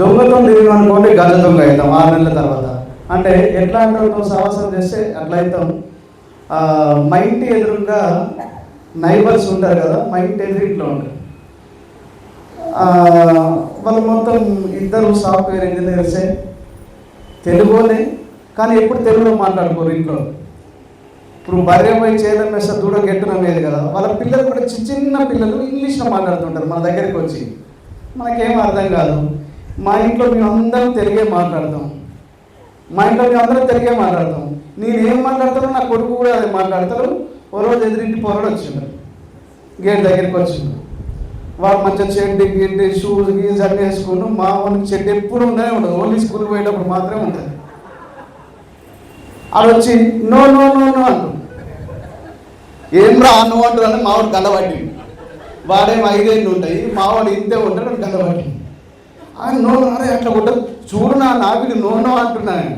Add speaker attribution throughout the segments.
Speaker 1: దొంగతో తిరిగి అనుకోండి గజ దొంగ అవుతాం 6 నెలల తర్వాత. అంటే ఎట్లా అంటే సాహసం చేస్తే అట్లా అవుతాం. మా ఇంటి ఎదురుగా నైబర్స్ ఉంటారు కదా, మా ఇంటి ఎదురింట్లో ఉంటారు. వాళ్ళు మొత్తం ఇద్దరు సాఫ్ట్వేర్ ఇంజనీర్సే, తెలుగునే, కానీ ఎప్పుడు తెలుగులో మాట్లాడుకోరు ఇంట్లో. ఇప్పుడు భార్యపై చేయడం వేస్తే దూడ గెట్టున లేదు కదా, వాళ్ళ పిల్లలు కూడా చిన్న పిల్లలు ఇంగ్లీష్లో మాట్లాడుతుంటారు మన దగ్గరికి వచ్చి. మనకేం అర్థం కాదు. మా ఇంట్లో మేము అందరం తెలుగే మాట్లాడతాం. నేనేం మాట్లాడతానో నా కొడుకు కూడా అది మాట్లాడతారు. ఓ రోజు ఎదురింటి పొరడు వచ్చిండు, గేట్ దగ్గరికి వచ్చిండు. వాడు మంచిగా చెడ్డి గిడ్డి షూస్ గీజ్ అన్నీ వేసుకుంటూ. మా వాళ్ళకి చెడ్డి ఎప్పుడు ఉండనే ఉండదు, ఓన్లీ స్కూల్కి పోయేటప్పుడు మాత్రమే ఉంటుంది. అది వచ్చి నో నో నో నో అంటు. ఏం రా నువ్వు అంటుందని మావాడు గల్లబట్టి. వాడేమో 5 ఏళ్ళు ఉంటాయి, మావాడు ఇంతే ఉంటాడు, గల్లబట్టి. నో అరే అట్లా కొట్టదు చూడు నా వీడు నో నో అంటున్నాను.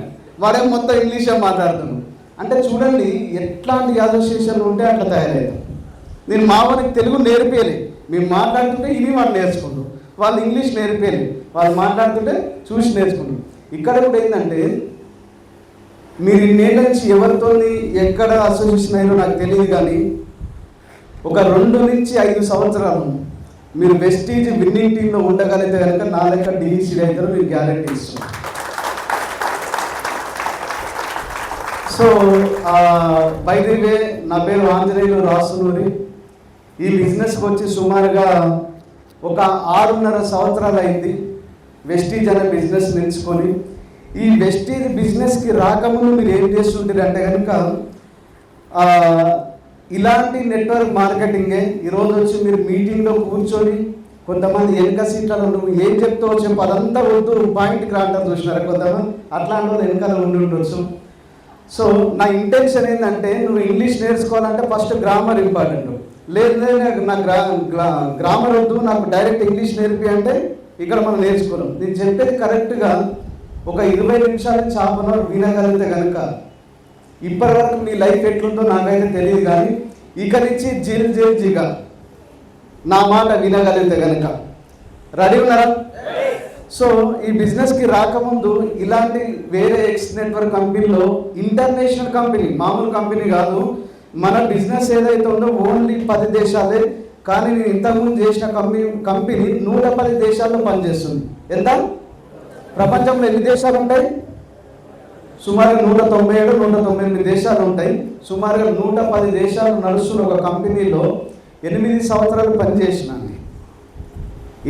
Speaker 1: వాడేమో మొత్తం ఇంగ్లీషే మాట్లాడుతున్నాను. అంటే చూడండి ఎట్లాంటి అసోసియేషన్లు ఉంటే అట్లా తయారవుతాం. నేను మావాడికి తెలుగు నేర్పేయాలి, మేము మాట్లాడుతుంటే ఇవి వాళ్ళు నేర్చుకుంటారు. వాళ్ళు ఇంగ్లీష్ నేర్పేయాలి, వాళ్ళు మాట్లాడుతుంటే చూసి నేర్చుకుంటారు. ఇక్కడ కూడా ఏంటంటే మీరు ఇన్నేళ్ళ నుంచి ఎవరితో ఎక్కడ అసోసియేషన్ అయినా నాకు తెలియదు, కానీ ఒక 2 నుంచి 5 సంవత్సరాలు మీరు వెస్టీజ్ విన్నింగ్ టీంలో ఉండగలిగితే కనుక నా లెక్క డీసీ అయితే మీరు గ్యారెంటీ ఇస్తున్నాను. సో బై ది వే, నా పేరు ఆంజనేయులు రాసునూరి. ఈ బిజినెస్కి వచ్చి సుమారుగా ఒక 6.5 సంవత్సరాలు అయింది వెస్టీజ్ అనే బిజినెస్ ఎంచుకొని. ఈ వెస్టీజ్ బిజినెస్కి రాకముందు మీరు ఏం చేస్తుంటారు అంటే కనుక ఇలాంటి నెట్వర్క్ మార్కెటింగే. ఈరోజు వచ్చి మీరు మీటింగ్లో కూర్చొని కొంతమంది వెనక సీట్లలో నువ్వు ఏం చెప్తావో చెప్పు, అదంతా వద్దు పాయింట్కి రావడం చూసినారు కొంతమంది, అట్లాంటి వాళ్ళు వెనకాల ఉండి ఉండొచ్చు. సో నా ఇంటెన్షన్ ఏంటంటే నువ్వు ఇంగ్లీష్ నేర్చుకోవాలంటే ఫస్ట్ గ్రామర్ ఇంపార్టెంట్. లేదు నాకు గ్రామర్ వద్దు, నాకు డైరెక్ట్ ఇంగ్లీష్ నేర్పి అంటే ఇక్కడ మనం నేర్చుకోలేం. నేను చెప్పేది కరెక్ట్గా ఒక 20 నిమిషాలు చాపన వినగలిగితే కనుక ఇప్పటి వరకు నీ లైఫ్ ఎట్లుందో నాకైతే తెలియదు, కానీ ఇక నుంచి జీగా నా మాట వినగలిగితే కనుక. రెడీ ఉన్నారా? సో ఈ బిజినెస్కి రాకముందు ఇలాంటి వేరే ఎక్స్ నెట్వర్క్ కంపెనీలో, ఇంటర్నేషనల్ కంపెనీ, మామూలు కంపెనీ కాదు, మన బిజినెస్ ఏదైతే ఉందో ఓన్లీ 10 దేశాలే. కానీ నేను ఇంతకుముందు చేసిన కంపెనీ 110 దేశాల్లో పనిచేస్తుంది. ఎంత? ప్రపంచంలో ఎన్ని దేశాలు ఉంటాయి? సుమారుగా 197, 198 దేశాలు ఉంటాయి. సుమారుగా 110 దేశాలు నడుస్తున్న ఒక కంపెనీలో 8 సంవత్సరాలు పనిచేసినాను.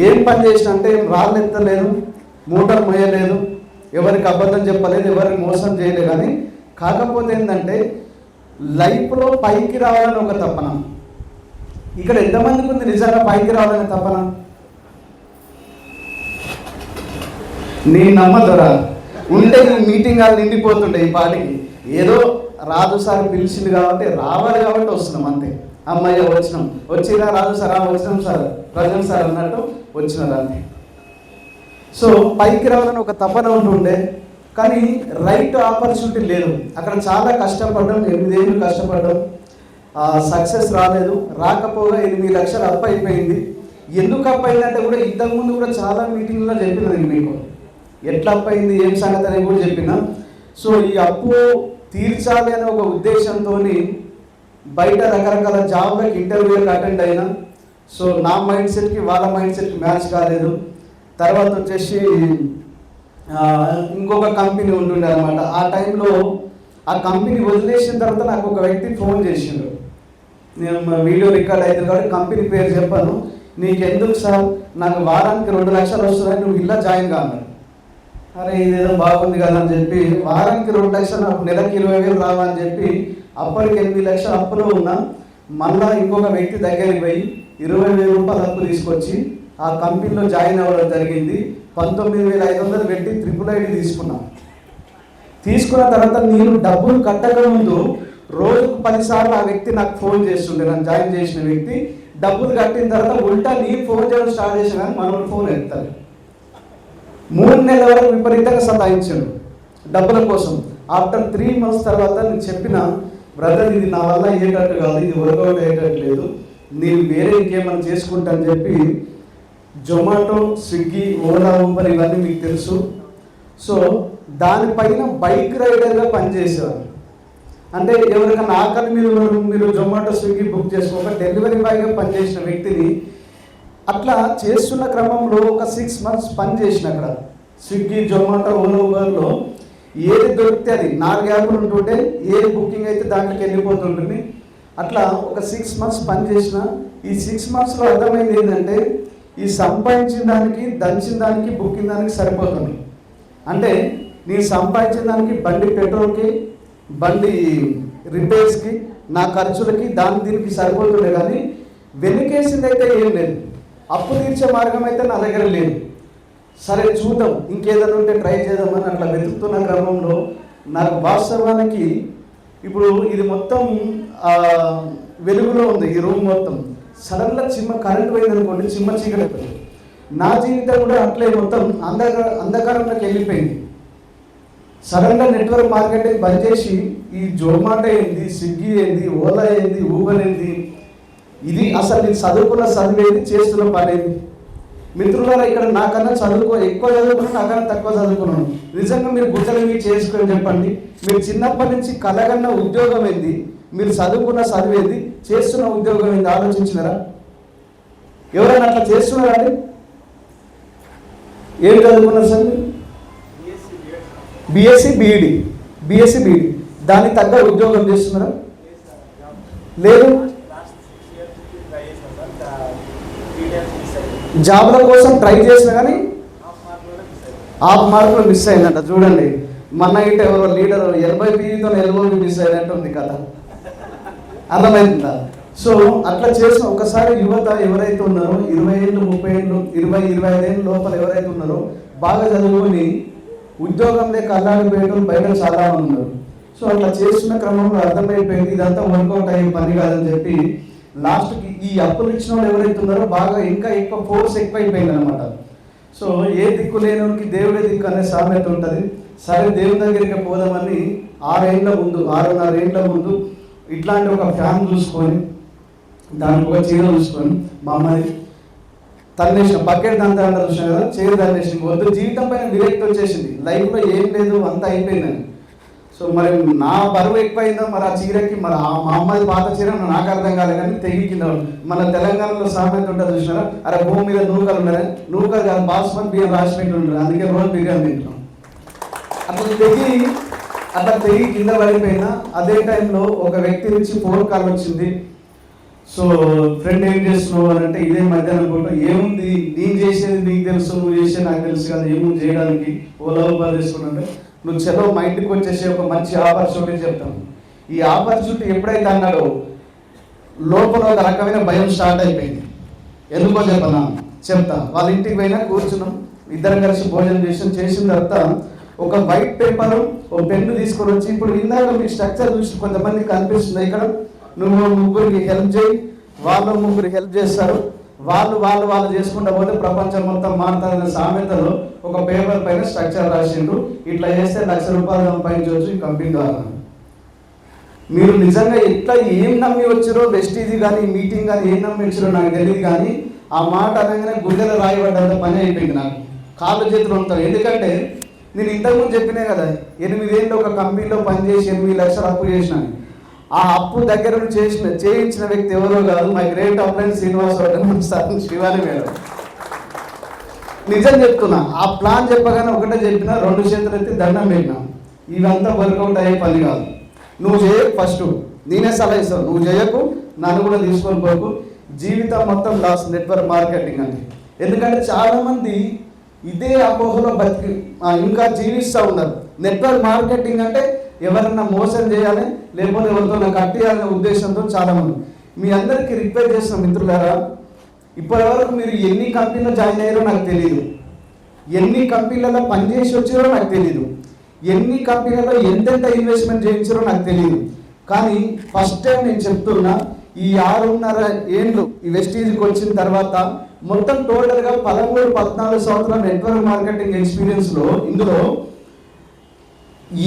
Speaker 1: ఏం పని చేసిన అంటే రాళ్ళు ఎత్తలేదు, మూటలు మోయలేదు, ఎవరికి అబద్ధం చెప్పలేదు, ఎవరికి మోసం చేయలేదు. కానీ కాకపోతే ఏంటంటే లైఫ్లో పైకి రావాలని ఒక తపన. ఇక్కడ ఎంతమందికి ఉంది నిజంగా పైకి రావాలని తపన? నేను నమ్మదురా, ఉంటే మీటింగ్ వాళ్ళు నిండిపోతుండే ఈ పాటికి. ఏదో రాజు సార్ పిలిచింది కాబట్టి రావాలి కాబట్టి వస్తున్నాం అంతే. అమ్మాయి వచ్చినాం, వచ్చిరా రాజు సార్ వచ్చినాం సార్ ప్రజెంట్ సార్ అన్నట్టు వచ్చినారు అంతే. సో పైకి రావాలని ఒక తపన ఉంటుండే, కానీ రైట్ ఆపర్చునిటీ లేదు. అక్కడ చాలా కష్టపడ్డాం, 8 ఏళ్ళు కష్టపడ్డాం, సక్సెస్ రాలేదు. రాకపోగా 8 లక్షలు అప్పు అయిపోయింది. ఎందుకు అప్పు అయిందంటే కూడా ఇంతకుముందు కూడా చాలా మీటింగ్లో చెప్పిన నేను మీకు ఎట్లా అప్పు అయింది ఏం సంగతి అని కూడా చెప్పిన. సో ఈ అప్పు తీర్చాలి అనే ఒక ఉద్దేశంతో బయట రకరకాల జాబ్లకు ఇంటర్వ్యూలకు అటెండ్ అయినా. సో నా మైండ్ సెట్కి వాళ్ళ మైండ్ సెట్కి మ్యాచ్ కాలేదు. తర్వాత వచ్చేసి ఇంకొక కంపెనీ ఉంటుండే అనమాట. ఆ టైంలో ఆ కంపెనీ వదిలేసిన తర్వాత నాకు ఒక వ్యక్తి ఫోన్ చేసిండు. నేను వీడియో రికార్డ్ అవుతుంది కాబట్టి కంపెనీ పేరు చెప్పాను. నీకెందుకు సార్, నాకు వారానికి 2 లక్షలు వస్తున్నాయి, నువ్వు ఇలా జాయిన్ కావాలి. అరే ఇదేదో బాగుంది కదా అని చెప్పి వారానికి 2 లక్షలు, నెలకి 20,000 రావని చెప్పి అప్పటికి 8 లక్షలు అప్పులో ఉన్నా. మళ్ళీ ఇంకొక వ్యక్తి దగ్గరికి పోయి 20,000 రూపాయలు అప్పు తీసుకొచ్చి ఆ కంపెనీలో జాయిన్ అవ్వడం జరిగింది. 19,500 పెట్టి IIIT తీసుకున్నాం. తీసుకున్న తర్వాత నేను డబ్బులు కట్టక ముందు రోజుకు 10 సార్లు ఆ వ్యక్తి నాకు ఫోన్ చేస్తుండే. నన్ను జాయిన్ చేసిన వ్యక్తి డబ్బులు కట్టిన తర్వాత ఉల్టా నేను ఫోన్ చేయడం స్టార్ట్ చేసిన కానీ మనోడు ఫోన్ ఎత్తారు. 3 నెలల వరకు విపరీతంగా సతాయించాడు డబ్బుల కోసం. ఆఫ్టర్ 3 months తర్వాత నేను చెప్పిన, బ్రదర్ ఇది నా వల్ల అయ్యేటట్టు కాదు, ఇది వర్కౌట్ అయ్యేటట్టు లేదు, నేను వేరే ఇంకేమైనా చేసుకుంటా అని చెప్పి జొమాటో, స్విగ్గీ, ఓలా, ఊబర్ ఇవన్నీ మీకు తెలుసు. సో దానిపైన బైక్ రైడర్గా పనిచేసేవారు. అంటే ఎవరికైనా ఆకలి మీద ఉన్నారు, మీరు జొమాటో, స్విగ్గీ బుక్ చేసుకోక డెలివరీ బాయ్గా పనిచేసిన వ్యక్తిని అట్లా చేస్తున్న క్రమంలో ఒక 6 months పని చేసిన అక్కడ స్విగ్గీ, జొమాటో, ఓలా, ఊబర్లో ఏది దొరికితే అది 4 యాప్లు ఉంటుంటే ఏది బుకింగ్ అయితే దాంట్లోకి వెళ్ళిపోతుంటుంది. అట్లా ఒక 6 months పని చేసిన. ఈ 6 monthsలో అర్థమైంది ఏంటంటే ఈ సంపాదించిన దానికి, దంచిన దానికి, బుకింగ్ దానికి సరిపోతుంది. అంటే నేను సంపాదించిన దానికి బండి పెట్రోల్కి, బండి రిపేర్స్కి, నా ఖర్చులకి, దీనికి సరిపోతుండే. కానీ వెనుకేసింది అయితే ఏం లేదు. అప్పు తీర్చే మార్గం అయితే నా దగ్గర లేదు. సరే చూద్దాం, ఇంకేదైనా ఉంటే ట్రై చేద్దామని అట్లా వెతుకుతున్న క్రమంలో నాకు వాస్తవానికి ఇప్పుడు ఇది మొత్తం వెలుగులో ఉంది. ఈ రూమ్ మొత్తం సడన్గా కరెంట్ పోయింది అనుకోండి, చీకటి అయిపోయింది. నా జీవితం కూడా అట్లే మొత్తం అంధకారంలోకి వెళ్ళిపోయింది. సడన్గా నెట్వర్క్ మార్కెటింగ్ బంద్ చేసి ఈ జొమాటో ఏంది, స్విగ్గీ ఏంది, ఓలా ఏంది, ఊబర్ ఏంది, ఇది అసలు నేను చదువుకున్న చదివేది, చేస్తున్న పని ఏంది. మిత్రులారా, ఇక్కడ నాకన్నా ఎక్కువ చదువుకున్నాను, నాకన్నా తక్కువ చదువుకున్నాను. నిజంగా మీరు గుట్టలు మీరు చేసుకొని చెప్పండి, మీరు చిన్నప్పటి నుంచి కలగన్న ఉద్యోగం ఏంది, మీరు చదువుకున్న చదివేది, చేస్తున్న ఉద్యోగం ఏంది ఆలోచించినారా? ఎవరైనా అట్లా చేస్తున్నారా అండి? ఏం చదువుకున్నారు సార్ మీరు? BSc BEd. దానికి తగ్గ ఉద్యోగం చేస్తున్నారా? లేదు. జాబ్ల కోసం ట్రై చేసినా కానీ హాఫ్ మార్కులు మిస్ అయిందంట. చూడండి, మొన్న ఇటు ఎవరో లీడర్ 80 PVతో LOB మిస్ అయినట్టు ఉంది కదా, అర్థమవుతుందా? సో అట్లా చేసిన ఒకసారి యువత ఎవరైతే ఉన్నారో 20 ఏళ్ళు, 30 ఏళ్ళు, 20, 25 ఏళ్ళ లోపల ఎవరైతే ఉన్నారో బాగా చదువుకొని ఉద్యోగం లేక అల్లాడిపోయేటోళ్ళు బయట చాలా మంది ఉన్నారు. సో అట్లా చేస్తున్న క్రమంలో అర్థమైపోయింది ఇదంతా వర్కౌట్ అయ్యే పని కాదని చెప్పి లాస్ట్కి ఈ అప్పులు ఇచ్చిన వాళ్ళు ఎవరైతే ఉన్నారో బాగా ఇంకా ఎక్కువ ఫోర్స్ ఎక్కువైపోయింది అనమాట. సో ఏ దిక్కు లేనివానికి దేవుడే దిక్కు అనే సామెత ఉంటుంది. సరే దేవుని దగ్గరికి పోదామని 6.5 ఏళ్ళ ముందు ఇట్లాంటి ఒక ఫ్యాన్ చూసుకొని, దానికి ఒక చీర చూసుకొని, మా అమ్మాయి తన్నేసిన బకెట్ అంతా చూసిన కదా, చీర తన్నేసిన వద్దు, జీవితం పైన విరక్తి వచ్చేసింది, లైఫ్లో ఏం లేదు, అంతా అయిపోయిందని. సో మరి నా బరువు ఎక్కువైందో మరి ఆ చీరకి, మరి మా అమ్మాయి పాత చీర నాకు అర్థం కాలేదు కానీ తెగి కింద. మన తెలంగాణలో సామెత ఉంటుంది చూసినారా, అరే భూమి మీద నూకలు ఉన్నాయి, నూకలు కాదు బాస్మతి బియ్యం రాసి పెట్టి ఉంటారు, అందుకే రోజు బిర్యానీ తింటున్నాం. అట్లా తెగి కింద పడిపోయినా అదే టైంలో ఒక వ్యక్తి నుంచి ఫోన్ కాల్ వచ్చింది. సో ఫ్రెండ్ ఏం చేస్తున్నావు అని అంటే ఇదే మధ్యాహ్నం అనుకుంటా, ఏముంది నేను చేసేది నీకు తెలుసు, నువ్వు చేసేది నాకు తెలుసు కదా, ఏముంది చేయడానికి, ఓలా ఊబర్ చేసుకున్నాంటే నువ్వు చలో మా ఇంటికి వచ్చేసి ఒక మంచి ఆపర్చునిటీ చెప్తాను. ఈ ఆపర్చునిటీ ఎప్పుడైతే అన్నాడో లోపల ఒక రకమైన భయం స్టార్ట్ అయిపోయింది. ఎందుకో చెప్తా. వాళ్ళ ఇంటికి పోయినా కూర్చున్నాం, ఇద్దరం కలిసి భోజనం చేసిన తర్వాత ఒక వైట్ పేపర్, ఒక పెన్ను తీసుకొని వచ్చి, ఇప్పుడు ఇందాక మీ స్ట్రక్చర్ చూసి కొంతమందికి కనిపిస్తుంది ఇక్కడ, నువ్వు ముగ్గురికి హెల్ప్ చేయి, వాళ్ళు ముగ్గురికి హెల్ప్ చేస్తారు, వాళ్ళు చేసుకుంటా పోతే ప్రపంచం మొత్తం మారుతుందనే సామెతలో ఒక పేపర్ పైన స్ట్రక్చర్ రాసిండు. ఇట్లా చేస్తే ₹1,00,000 సంపాదించవచ్చు ఈ కంపెనీ ద్వారా. మీరు నిజంగా ఎట్లా ఏం నమ్మి వచ్చారో, వెస్టీజీ కానీ మీటింగ్ కానీ ఏం నమ్మి వచ్చారో నాకు తెలియదు, కానీ ఆ మాట అనగానే గుండెలో రాయబడ్డంత పని అయిపోయింది. నాకు కాళ్ళు చేతులు ఉంటాయి. ఎందుకంటే నేను ఇంతకుముందు చెప్పినా కదా, 8 ఏళ్ళు ఒక కంపెనీలో పనిచేసి 8 లక్షలు అప్పు చేసినాను. ఆ అప్పు దగ్గర చేయించిన వ్యక్తి ఎవరో కాదు, my great upline Srinivasarao Shivani madam. నిజం చెప్తున్నా, ఆ ప్లాన్ చెప్పగానే ఒకటే చెప్పినా, 2 చేతులు ఎత్తి దండం పెట్టినా, ఇవంతా వర్కౌట్ అయ్యే పని కాదు, నువ్వు చేయకు, ఫస్ట్ నేనే సలహా ఇస్తాను, నువ్వు చేయకు, నన్ను కూడా తీసుకొని పోకు, జీవితం మొత్తం లాస్ నెట్వర్క్ మార్కెటింగ్ అంటే. ఎందుకంటే చాలామంది ఇదే అపోహలో ఇంకా జీవిస్తూ ఉన్నారు. నెట్వర్క్ మార్కెటింగ్ అంటే ఎవరన్నా మోసం చేయాలి, లేకపోతే ఎవరితో కట్టేయాలనే ఉద్దేశంతో చాలామంది. మీ అందరికీ రిక్వెస్ట్ చేసిన మిత్రులారా, ఇప్పటివరకు మీరు ఎన్ని కంపెనీలో జాయిన్ అయ్యారో నాకు తెలియదు, ఎన్ని కంపెనీలలో పనిచేసి వచ్చారో నాకు తెలియదు, ఎన్ని కంపెనీలలో ఎంతెంత ఇన్వెస్ట్మెంట్ చేయించారో నాకు తెలియదు. కానీ ఫస్ట్ టైం నేను చెప్తున్నా, ఈ 6.5 ఏళ్ళు ఈ వెస్టీజ్కి వచ్చిన తర్వాత మొత్తం టోటల్గా 13-14 సంవత్సరాల నెట్వర్క్ మార్కెటింగ్ ఎక్స్పీరియన్స్లో ఇందులో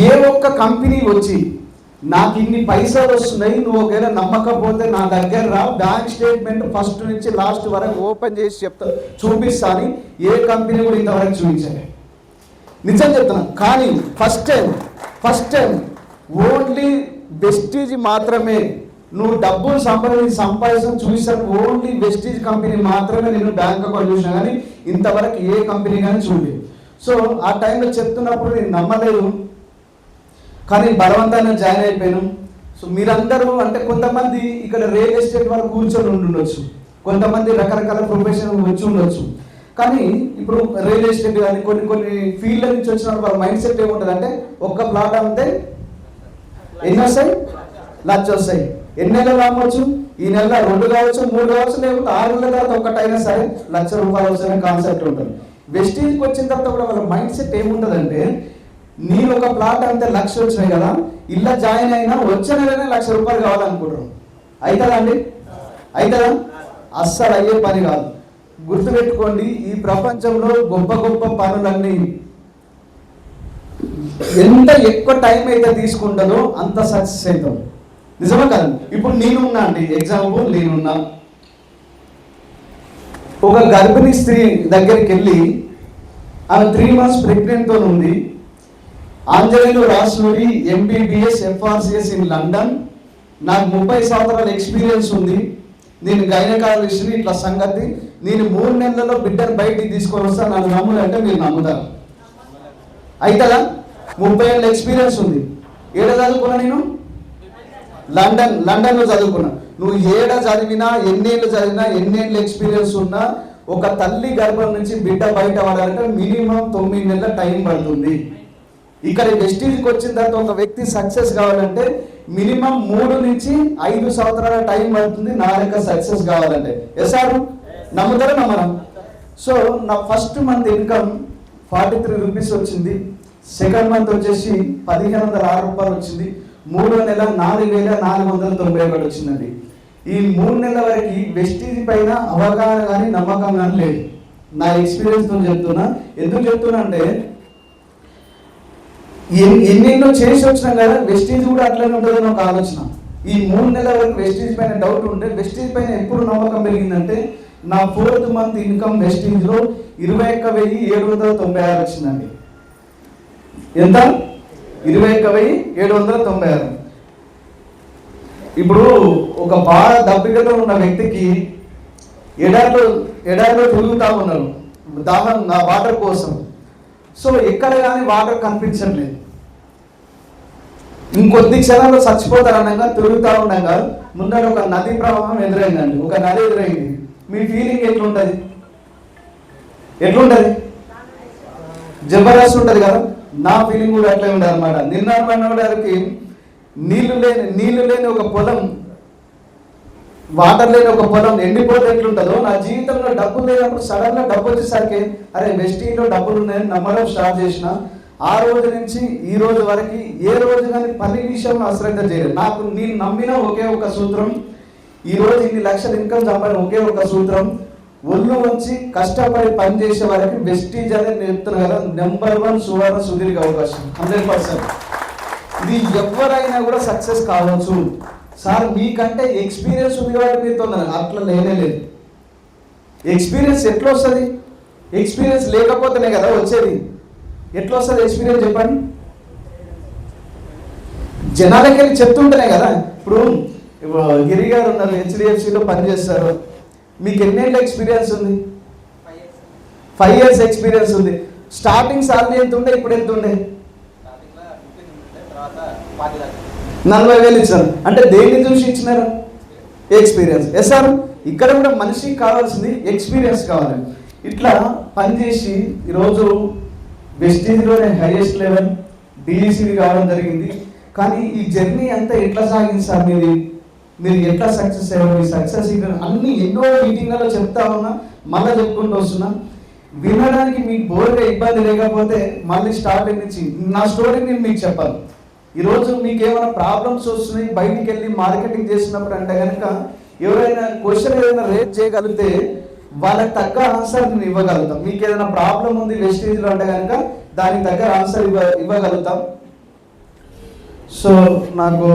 Speaker 1: ఏ ఒక్క కంపెనీ వచ్చి నాకు ఇన్ని పైసలు వస్తున్నాయి, నువ్వు ఒకవేళ నమ్మకపోతే నా దగ్గర రా, బ్యాంక్ స్టేట్మెంట్ ఫస్ట్ నుంచి లాస్ట్ వరకు ఓపెన్ చేసి చూపిస్తాను. ఏ కంపెనీ కూడా ఇంతవరకు చూపించాలి, నిజం చెప్తున్నాను. కానీ ఫస్ట్ టైం ఓన్లీ వెస్టీజ్ మాత్రమే నువ్వు డబ్బులు సంపాదించడం చూసాను. ఓన్లీ వెస్టీజ్ కంపెనీ మాత్రమే నేను బ్యాంక్ అకౌంట్ చూసినా, కానీ ఇంతవరకు ఏ కంపెనీ కానీ చూడలేదు. సో ఆ టైంలో చెప్తున్నప్పుడు నేను నమ్మలేదు, కానీ బలవంతంగా జాయిన్ అయిపోయాను. సో మీరందరూ అంటే కొంతమంది ఇక్కడ రియల్ ఎస్టేట్ వాళ్ళు కూర్చొని ఉండొచ్చు, కొంతమంది రకరకాల ప్రొఫెషన్ వచ్చి ఉండొచ్చు. కానీ ఇప్పుడు రియల్ ఎస్టేట్ కానీ కొన్ని ఫీల్డ్ నుంచి వచ్చిన వాళ్ళ మైండ్ సెట్ ఏముంటుంది అంటే, ఒక్క ప్లాట్ అమ్మితే ఎన్ని వస్తాయి? లక్ష వస్తాయి. ఎన్ని నెలలు అమ్మవచ్చు? ఈ నెల 2 కావచ్చు, 3 కావచ్చు, లేకపోతే 6 నెలల తర్వాత ఒక్కటైనా సరే ₹1,00,000 వస్తాయనే కాన్సెప్ట్ ఉంటుంది. వెస్టీజ్కి వచ్చిన తర్వాత కూడా వాళ్ళ మైండ్ సెట్ ఏముంటుందంటే, నేను ఒక ప్లాట్ అంతే ₹1,00,000 వచ్చినాయి కదా, ఇలా జాయిన్ అయినా వచ్చే నెలనే ₹1,00,000 కావాలనుకుంటారు. అవుతుందా అండి? అవుతుందా? అస్సలు అయ్యే పని కాదు. గుర్తుపెట్టుకోండి, ఈ ప్రపంచంలో గొప్ప గొప్ప పనులన్నీ ఎంత ఎక్కువ టైం అయితే తీసుకుంటుందో అంత సక్సెస్ అవుతాం. నిజమే కదా? ఇప్పుడు నేనున్నా అండి, ఎగ్జాంపుల్ నేనున్నా, ఒక గర్భిణీ స్త్రీ దగ్గరికి వెళ్ళి ఆమె 3 months ప్రెగ్నెంట్తో ఉంది. Anjaneyulu Rasuri MBBS FRCS in London, నాకు 30 సంవత్సరాల ఎక్స్పీరియన్స్ ఉంది, నేను గైనకాలజిస్ట్ని, ఇట్లా సంగతి, నేను 3 నెలల్లో బిడ్డను బయటికి తీసుకొని వస్తాను, నన్ను నమ్ములంటే మీరు నమ్ముతారు? అవుతుందా? 30 ఏళ్ళ ఎక్స్పీరియన్స్ ఉంది. ఏడ చదువుకున్నా నేను? లండన్లో చదువుకున్నా. నువ్వు ఏడ చదివినా, ఎన్నేళ్ళు చదివినా, ఎన్నేళ్ళు ఎక్స్పీరియన్స్ ఉన్నా, ఒక తల్లి గర్భం నుంచి బిడ్డ బయట పడాలంటే మినిమం 9 నెలల టైం పడుతుంది. ఇక్కడ వెస్టీజ్కి వచ్చిన తర్వాత ఒక వ్యక్తి సక్సెస్ కావాలంటే మినిమం 3 నుంచి 5 సంవత్సరాల టైం పడుతుంది నా యొక్క సక్సెస్ కావాలంటే. ఎస్ సార్, నమ్ముతారా నమ్మరా? సో నా ఫస్ట్ మంత్ ఇన్కమ్ ₹43 వచ్చింది, సెకండ్ మంత్ వచ్చేసి ₹1,506 వచ్చింది, 3వ నెల ₹4,491 వచ్చిందండి. ఈ 3 నెలల వరకు వెస్టీజ్ పైన అవగాహన కానీ నమ్మకం కానీ లేదు. నా ఎక్స్పీరియన్స్తో చెప్తున్నా. ఎందుకు చెప్తున్నా అంటే, ఎన్నెన్నో చేసి వచ్చినాం కదా, వెస్టీజ్ కూడా అట్లనే ఉంటుందని ఒక ఆలోచన. ఈ 3 నెలల వరకు వెస్టీజ్ పైన డౌట్ ఉంటే, వెస్టీజ్ పైన ఎప్పుడు నమ్మకం పెరిగిందంటే, నా 4th మంత్ ఇన్కమ్ వెస్టీజ్లో 21,796 వచ్చిందండి. ఎంత? 21,796. ఇప్పుడు ఒక బాగా దప్పికతో ఉన్న వ్యక్తికి ఎడారిలో తిరుగుతూ ఉన్నారు దాహం, నా వాటర్ కోసం. సో ఎక్కడ కానీ వాటర్ కనిపించట్లేదు. ఇంకొద్ది క్షణాల్లో చచ్చిపోతారు అనగా తిరుగుతూ ఉండగా ముందర ఒక నది ప్రవాహం ఎదురైందండి. ఒక నది ఎదురైంది. మీ ఫీలింగ్ ఎట్లుంటుంది? జబర్దస్త్ ఉంటుంది కదా. నా ఫీలింగ్ కూడా అట్లే ఉండదు అనమాట. నిన్నకి నీళ్లు లేని ఒక పొలం, వాటర్ లేని ఒక పొలం ఎండిపోతే ఎట్లుంటుందో, నా జీవితంలో డబ్బులు లేనప్పుడు సడన్ గా డబ్బు వచ్చేసరికి అరే వెస్టీజ్లో డబ్బులు ఉన్నాయని నమ్మడం స్టార్ట్ చేసిన. ఆ రోజు నుంచి ఈ రోజు వరకు ఏ రోజు కానీ పని విషయంలో అశ్రద్ధ చేయలేదు. నేను నమ్మిన ఒకే ఒక సూత్రం, ఈ రోజు ఇన్ని లక్షల ఇన్కమ్ సంపాదించిన ఒకే ఒక సూత్రం, ఒళ్ళు వచ్చి కష్టపడి పని చేసే వారికి వెస్టీజ్ అనేది నేను చెప్తున్నా కదా, నెంబర్ 1 సువర్ణ సుదీర్ఘ అవకాశం 100%. ఇది ఎవరైనా కూడా సక్సెస్ కావచ్చు. సార్ మీకంటే ఎక్స్పీరియన్స్ ఉంది కాబట్టి మీరు తొందరగా, అట్లా లేదు. ఎక్స్పీరియన్స్ ఎట్లా వస్తుంది? ఎక్స్పీరియన్స్ లేకపోతేనే కదా వచ్చేది. ఎట్లా వస్తుంది ఎక్స్పీరియన్స్ చెప్పండి? జనాలకి వెళ్ళి చెప్తుంటేనే కదా. ఇప్పుడు గిరి గారు ఉన్నారు, HDFCలో పనిచేస్తారు, మీకు ఎన్నేళ్ళ ఎక్స్పీరియన్స్ ఉంది? 5 years ఎక్స్పీరియన్స్ ఉంది. స్టార్టింగ్ సాలరీ ఎంత ఉండే, ఇప్పుడు ఎంత ఉండే? 40,000 ఇచ్చారు. అంటే దేన్ని చూసి ఇచ్చినారు? ఎక్స్పీరియన్స్. ఎస్ సార్, ఇక్కడ కూడా మనిషికి కావాల్సింది ఎక్స్పీరియన్స్ కావాలి. ఇట్లా పనిచేసి ఈరోజు వెస్టీజ్లోనే హైయెస్ట్ లెవెల్ DECD కావడం జరిగింది. కానీ ఈ జర్నీ అంతా ఎట్లా సాగింది సార్? మీరు ఎట్లా సక్సెస్ అయ్యారు? ఈ సక్సెస్ అన్ని ఎన్నో మీటింగ్లలో చెప్తా ఉన్నా, మళ్ళీ చెప్పుకుంటూ వస్తున్నా. వినడానికి మీకు బోర్గా ఇబ్బంది లేకపోతే మళ్ళీ స్టార్టింగ్ నుంచి నా స్టోరీ నేను మీకు చెప్పాలి. ఈరోజు మీకు ఏమైనా ప్రాబ్లమ్స్ వస్తున్నాయి, బయటికి వెళ్ళి మార్కెటింగ్ చేసినప్పుడు అంటే కనుక ఎవరైనా క్వశ్చన్ ఏదైనా రేజ్ చేయగలిగితే వాళ్ళకి తగ్గ ఆన్సర్ నేను ఇవ్వగలుగుతాం. మీకు ఏదైనా ప్రాబ్లం ఉంది వెస్టీజ్లో అంటే కనుక దానికి తగ్గ ఆన్సర్ ఇవ్వగలుగుతాం. సో నాకు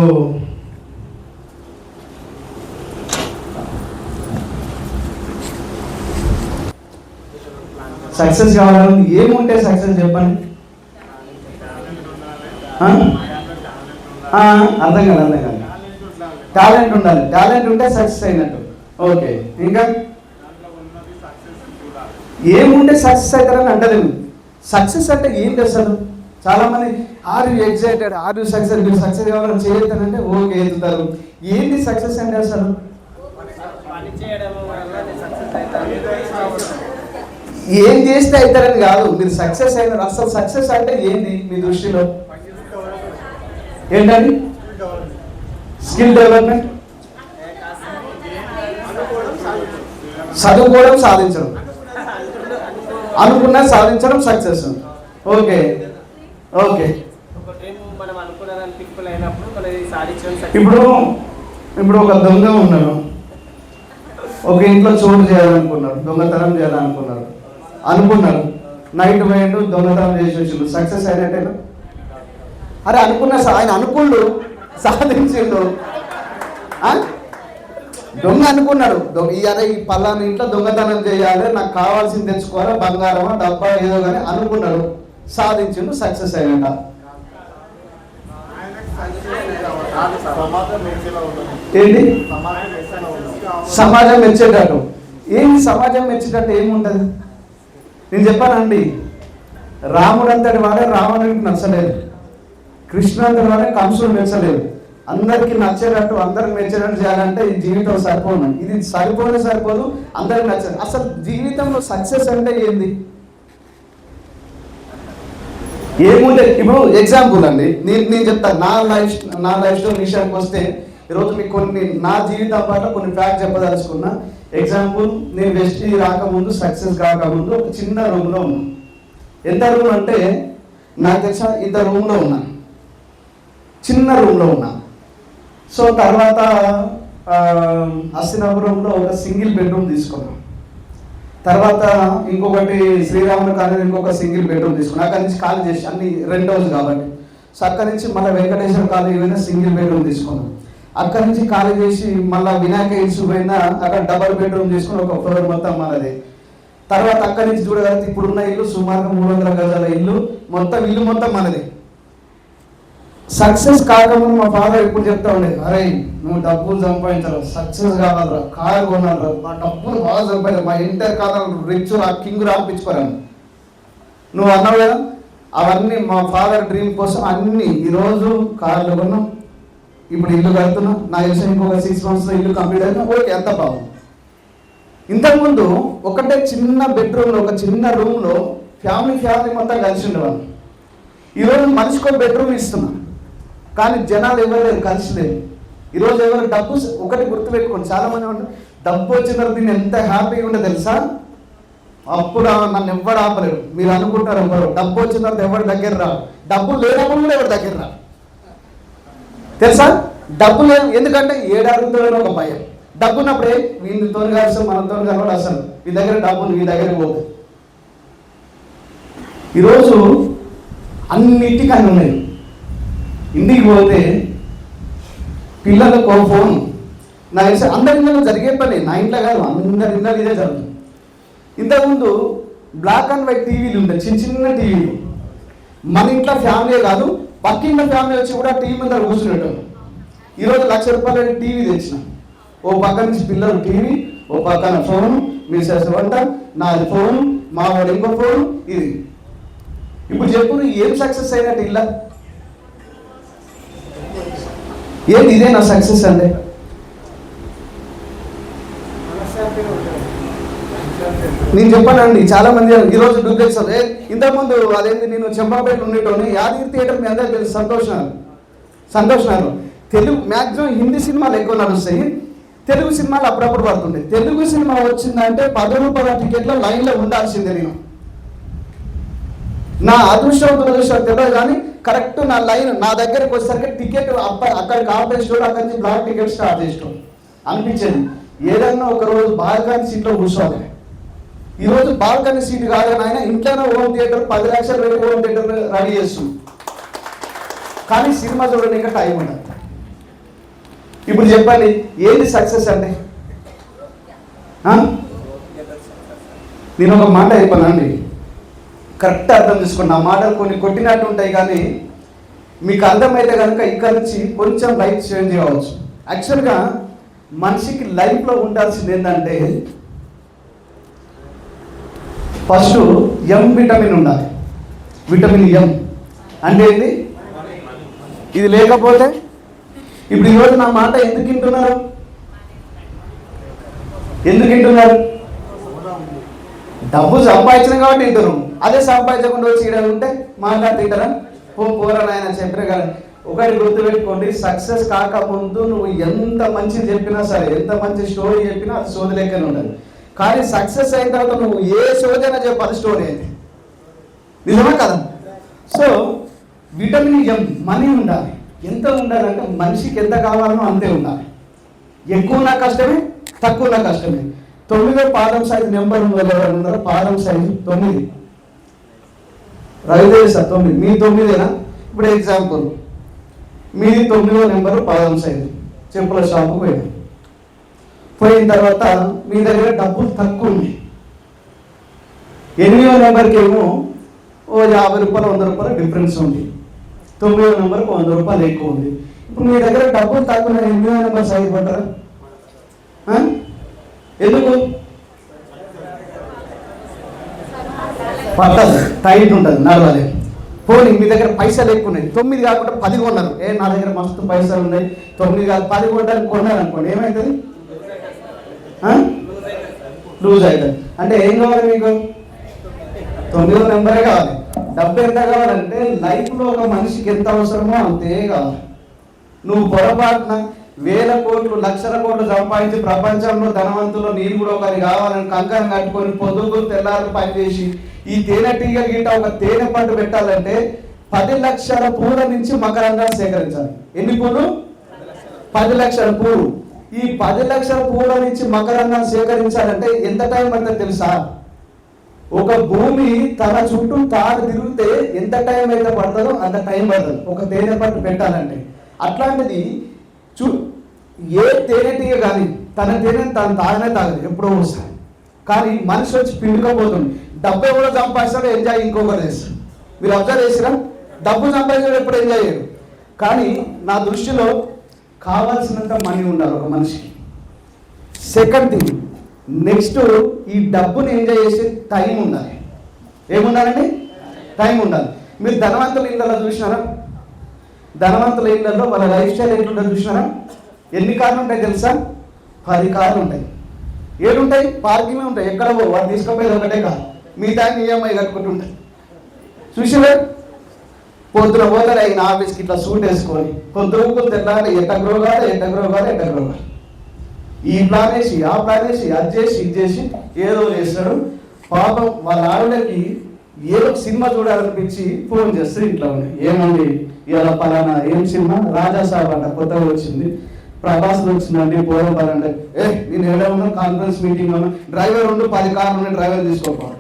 Speaker 1: సక్సెస్ కావాలని ఏముంటే సక్సెస్ చెప్పండి. అర్థం కాదు. టాలెంట్ ఉండాలి. టాలెంట్ ఉంటే సక్సెస్ అయినట్టు. ఓకే, ఇంకా ఏముంటే సక్సెస్ అవుతారని అంటలేదు. సక్సెస్ అంటే ఏంటి అసలు? చాలామంది are you excited, are you success, మీరు సక్సెస్ కావాలని చేయొద్దానంటే ఓకే ఎదుగుతారు. ఏంటి సక్సెస్ అంటే అసలు? ఏం చేస్తే అవుతారని కాదు, మీరు సక్సెస్ అయినారు. అసలు సక్సెస్ అంటే ఏంటి మీ దృష్టిలో? ఏంటండి? స్కిల్ డెవలప్మెంట్, చదువుకోవడం, సాధించడం, అనుకున్నా సాధించడం సక్సెస్. Okay okay. ఇప్పుడు ఒక దొంగ ఉన్నాడు, ఒక ఇంట్లో చోటు చేయాలనుకున్నాడు, దొంగతనం చేయాలనుకున్నాడు, అనుకున్నాడు, నైట్ పోయిండు, దొంగతనం చేసి వచ్చిండు, సక్సెస్ అయినట్టేనా? అరే ఆయన అనుకుండు, సాధించిండు. దొంగ అనుకున్నాడు, ఇవాళ ఈ పలానా ఇంట్లో దొంగతనం చేయాలి, నాకు కావాల్సింది తెచ్చుకోవాలి, బంగారమా డబ్బా ఏదో కానీ అనుకున్నాడు, సాధించిండు, సక్సెస్ అయినట. ఏంటి? సమాజం మెచ్చేటట్టు. ఏంటి సమాజం మెచ్చేటట్టు ఏముంటుంది? నేను చెప్పానండి, రాముడు అంతటి వాడే రావణుడికి నచ్చలేదు, కృష్ణ అంతటి వాడే కంసుడు మెచ్చలేదు. అందరికి నచ్చేటట్టు, అందరికి మెచ్చేటట్టు చేయాలంటే ఈ జీవితం సరిపోను. ఇది సరిపోదు, అందరికి నచ్చదు. అసలు జీవితంలో సక్సెస్ అంటే ఏంది? ఏముంటే ఇప్పుడు ఎగ్జాంపుల్ అండి, నేను చెప్తాను. నా లైఫ్ స్టోరీ విషయానికి వస్తే ఈరోజు మీకు కొన్ని నా జీవితం పాటు కొన్ని ఫ్యాక్ట్ చెప్పదలుచుకున్నా. ఎగ్జాంపుల్, నేను వెస్ట్ రాకముందు, సక్సెస్ కాకముందు ఒక చిన్న రూమ్లో ఉన్నా. ఎంత రూమ్ అంటే నాకు తెలిసిన ఇంత రూమ్లో ఉన్నా, చిన్న రూమ్లో ఉన్నా. సో తర్వాత హస్తినాపురంలో ఒక సింగిల్ బెడ్రూమ్ తీసుకున్నాం. తర్వాత ఇంకొకటి శ్రీరాములు కాలేజ్ ఇంకొక సింగిల్ బెడ్రూమ్ తీసుకున్నాం. అక్కడి నుంచి ఖాళీ చేసి, అన్ని రెంట్ హౌస్ కాబట్టి. సో అక్కడి నుంచి మళ్ళీ వెంకటేశ్వర కాలేజ్ పోయినా సింగిల్ బెడ్రూమ్ తీసుకున్నాం. అక్కడి నుంచి ఖాళీ చేసి మళ్ళీ వినాయక హిల్స్ పోయినా అక్కడ డబల్ బెడ్రూమ్ తీసుకుని ఒక ఫ్లోర్ మొత్తం మనది. తర్వాత అక్కడి నుంచి చూడగలిగితే ఇప్పుడున్న ఇల్లు సుమారుగా 300 గజాల ఇల్లు, ఇల్లు మొత్తం మనది. సక్సెస్ కాకముందు మా ఫాదర్ ఎప్పుడు చెప్తా ఉండేది, అరే నువ్వు డబ్బులు సంపాదించాలి, సక్సెస్ కావాలరా, కారు కొనాలరా, మా డబ్బులు బాగా సంపాదించాలి, మా ఇంటర్ కాలం రిచ్ ఆ కింగ్ రాపించుకోరాను. నువ్వు అన్నావు కదా, అవన్నీ మా ఫాదర్ డ్రీమ్ కోసం అన్నీ. ఈరోజు కార్లు కొన్నాం, ఇప్పుడు ఇల్లు కడుతున్నాం. నా తెలిసి ఇంకొక 6 monthsలో ఇల్లు కంప్లీట్ అయినా. ఓకే, ఎంత బాగుంది. ఇంతకుముందు ఒకటే చిన్న బెడ్రూమ్లో, ఒక చిన్న రూమ్లో ఫ్యామిలీ మొత్తం కలిసి ఉండేవాళ్ళు. ఈరోజు మనిషికి ఒక బెడ్రూమ్ ఇస్తున్నాం, కానీ జనాలు ఎవరు కలిసి లేరు. ఈరోజు ఎవరు డబ్బు, ఒకటి గుర్తుపెట్టుకోండి, చాలామంది ఉంటారు డబ్బు వచ్చిన తర్వాత దీన్ని ఎంత హ్యాపీగా ఉంటే తెలుసా? అప్పుడు నన్ను ఎవరు ఆపలేరు. మీరు అనుకుంటారు ఎవరు డబ్బు వచ్చిన తర్వాత ఎవరి దగ్గర రా, డబ్బు లేనప్పుడు కూడా ఎవరి దగ్గర రా, తెలుసా? డబ్బు లేదు, ఎందుకంటే ఏడాడుతుందో ఒక భయం. డబ్బు ఉన్నప్పుడే వీళ్ళతో కలిసి మనతో కలవడం, అసలు మీ దగ్గర డబ్బులు మీ దగ్గర పోదు. ఈరోజు అన్నిటికీ అన్నీ ఉన్నాయి. ఇంటికి పోతే పిల్లలకు ఫోన్, నాకు తెలిసి అందరి ఇళ్ళలో జరిగే పని, నా ఇంట్లో కాదు, అందరి ఇళ్ళలో ఇదే జరుగుతుంది. ఇంతకుముందు బ్లాక్ అండ్ వైట్ టీవీలు ఉంటాయి, చిన్న టీవీలు. మన ఇంట్లో ఫ్యామిలీ కాదు, పక్కింట్లో ఫ్యామిలీ వచ్చి కూడా టీవీ మీద కూర్చునేటం. ఈరోజు ₹1,00,000 టీవీ తెచ్చిన, ఓ పక్క నుంచి పిల్లలు టీవీ, ఓ పక్కన ఫోను, మిసెస్ వంట, నాది ఫోను, మా వాడు ఇంకో ఫోను. ఇది ఇప్పుడు చెప్పు, ఏం సక్సెస్ అయినట్టు ఇలా? ఏంటి ఇదే నా సక్సెస్ అంటే? నేను చెప్పానండి, చాలా మంది ఈరోజు డూప్లెక్స్. ఇంతకుముందు అదేంటి, నేను చెంపాపేట ఉండేటోని, యాదగిరి థియేటర్ మీ అందరూ తెలుసు, సంతోష్ నగర్. తెలుగు మ్యాక్సిమం హిందీ సినిమాలు ఎక్కువ నడుస్తాయి, తెలుగు సినిమాలు అప్పుడప్పుడు పడుతుంటాయి. తెలుగు సినిమా వచ్చిందంటే ₹10 టికెట్లో లైన్లో ఉండాల్సిందే. నేను నా అదృష్టం తెలియదు కానీ కరెక్ట్ నా లైన్ నా దగ్గరకు వచ్చేసరికి టికెట్ అక్కడికి ఆపేసుకోవడం, అక్కడి నుంచి బ్లాక్ టికెట్ స్టార్ట్ చేసుకోవడం అనిపించేది. ఏదన్నా ఒక రోజు బాల్కనీ సీట్లో కూర్చోవాలి. ఈరోజు బాల్కనీ సీట్ కాదని ఆయన ఇంట్లోనే హోమ్ థియేటర్ 10 లక్షలు పెట్టి హోమ్ థియేటర్ రెడీ చేస్తుంది. కానీ సినిమా చూడడానికి టైం ఉండదు. ఇప్పుడు చెప్పండి, ఏంటి సక్సెస్ అంటే? నేను ఒక మాట చెప్పానండి, కరెక్ట్ అర్థం చేసుకోండి. ఆ మాటలు కొన్ని కొట్టినట్టు ఉంటాయి, కానీ మీకు అర్థమైతే కనుక ఇక్కడ నుంచి కొంచెం లైఫ్ చేంజ్ కావచ్చు. యాక్చువల్గా మనిషికి లైఫ్లో ఉండాల్సింది ఏంటంటే, ఫస్ట్ ఎం విటమిన్ ఉండాలి. విటమిన్ ఎం అంటే ఏంటి? ఇది లేకపోతే ఇప్పుడు ఈరోజు నా మాట ఎందుకు వింటున్నారు? ఎందుకు వింటున్నారు? డబ్బు సంపాదించిన కాబట్టి వింటున్నారు. అదే సంపాదించకుండా వచ్చి ఇక్కడ ఉంటే మాట్లాడుతుంటారా? పోరా నాయన చెప్పిన కానీ. ఒకటి గుర్తుపెట్టుకోండి, సక్సెస్ కాకముందు నువ్వు ఎంత మంచి చెప్పినా సరే, ఎంత మంచి స్టోరీ చెప్పినా అది సోది లెక్కనే ఉండదు. కానీ సక్సెస్ అయిన తర్వాత నువ్వు ఏ సోదైనా చెప్పు, అది స్టోరీ అయితే నిజమా కదా? సో విటమిన్ ఎం మనీ ఉండాలి. ఎంత ఉండాలంటే మనిషికి ఎంత కావాలనో అంతే ఉండాలి. ఎక్కువ నా కష్టమే, తక్కువ నా కష్టమే. 9వ పాదం సైజు నెంబర్ ఉన్నారో, పాదం సైజు 9. రవిదేవి సార్ 9, మీ 9ఏనా? ఇప్పుడు ఎగ్జాంపుల్ మీది 9వ నెంబరు పాదం సైజు. చెప్పుల షాపు పోయిన తర్వాత మీ దగ్గర డబ్బులు తక్కువ ఉంది. 8వ నెంబర్కి ఏమో ఓ 50 రూపాయలు 100 రూపాయలు డిఫరెన్స్ ఉంది. 9వ నెంబర్కి 100 రూపాయలు ఎక్కువ ఉంది. ఇప్పుడు మీ దగ్గర డబ్బులు తక్కువ 8వ నెంబర్ సైజు పడ్డారా? ఎందుకు పట్టదు? టైట్ ఉంటుంది, నడవాలి. పోనీ మీ దగ్గర పైసలు ఎక్కువ ఉన్నాయి, 9 కాకుండా 10 కొన్నారు. నా దగ్గర మస్తు పైసలు ఉన్నాయి, 9 కాదు 10 కొనడానికి కొన్నారు అనుకోండి, ఏమవుతుంది? లూజ్ అవుతుంది. అంటే ఏం కావాలి మీకు? 9వ నెంబరే కావాలి. డబ్బు ఎంత కావాలంటే లైఫ్లో ఒక మనిషికి ఎంత అవసరమో అంతే కావాలి. నువ్వు పొరపాటున 1000 కోట్లు 1,00,000 కోట్లు సంపాదించి ప్రపంచంలో ధనవంతులు నేను కూడా ఒకరి కావాలని కంకణం కట్టుకొని పొద్దుకు తెల్లారు పనిచేసి ఈ తేనెటీగ గీట ఒక తేనె పట్టు పెట్టాలంటే 10 లక్షల పూల నుంచి మకరంగాన్ని సేకరించాలి. ఎన్ని పూలు? 10 లక్షల పూలు. ఈ 10 లక్షల పూల నుంచి మకరంగాన్ని సేకరించాలంటే ఎంత టైం పడుతుంది తెలుసా? ఒక భూమి తన చుట్టూ తాను తిరిగితే ఎంత టైం అయితే పడుతుందో అంత టైం పడుతుంది ఒక తేనె పట్టు పెట్టాలంటే. అట్లాంటిది ఏ తేనెటీగ కానీ తన తేనెని తను తాగనే తాగదు, ఎప్పుడో వస్తాయి. కానీ మనిషి వచ్చి పిండుకపోతుంది. డబ్బు ఎవరో సంపాదిస్తాడో ఎంజాయ్ ఇంకొకరు చేస్తాడు. మీరు అబ్జర్వ్ చేసినా? డబ్బు సంపాదించాడు ఎప్పుడు ఎంజాయ్ చేయడు. కానీ నా దృష్టిలో కావాల్సినంత మనీ ఉండాలి ఒక మనిషికి. సెకండ్ థింగ్, నెక్స్ట్ ఈ డబ్బుని ఎంజాయ్ చేసే టైం ఉండాలి. ఏముండాలండి? టైం ఉండాలి. మీరు ధనవంతుల ఇళ్ళలో చూసినారా? ధనవంతుల ఇళ్ళల్లో వాళ్ళ లైఫ్ స్టైల్ ఎట్లుంటుంది చూసినారా? ఎన్ని కార్లు ఉంటాయి తెలుసా? 10 కార్లు ఉంటాయి. 7 ఉంటాయి పార్కింగ్ ఉంటాయి. ఎక్కడ వాడు తీసుకుపోయేది ఒకటే కాదు, మిగతా ఈఎంఐ కట్టుకుంటుంటాయి. చూసినా? పొద్దున పోతారు అయిన ఆఫీస్కి ఇట్లా సూట్ వేసుకొని పొద్దుకు తెల్లాలి, ఎట్టగ్రోగాలి ఈ ప్లాన్ వేసి ఆ ప్లాన్ వేసి అది చేసి ఇది చేసి ఏదో చేస్తాడు. పాపం వాళ్ళ ఆవిడకి ఏదో సినిమా చూడాలనిపించి ఫోన్ చేస్తే ఇంట్లో ఉంది, ఏమండి ఇలా పలానా ఏం సినిమా? రాజా సాబ్ అంట కొత్తగా వచ్చింది, ప్రభాస్ వచ్చిందండి, పోదాం పదండి. నేను ఎలా ఉన్నా కాన్ఫరెన్స్ మీటింగ్ ఉన్నా, డ్రైవర్ ఉండు 10 కార్లు ఉన్నాయి, డ్రైవర్ తీసుకోపోవాలి.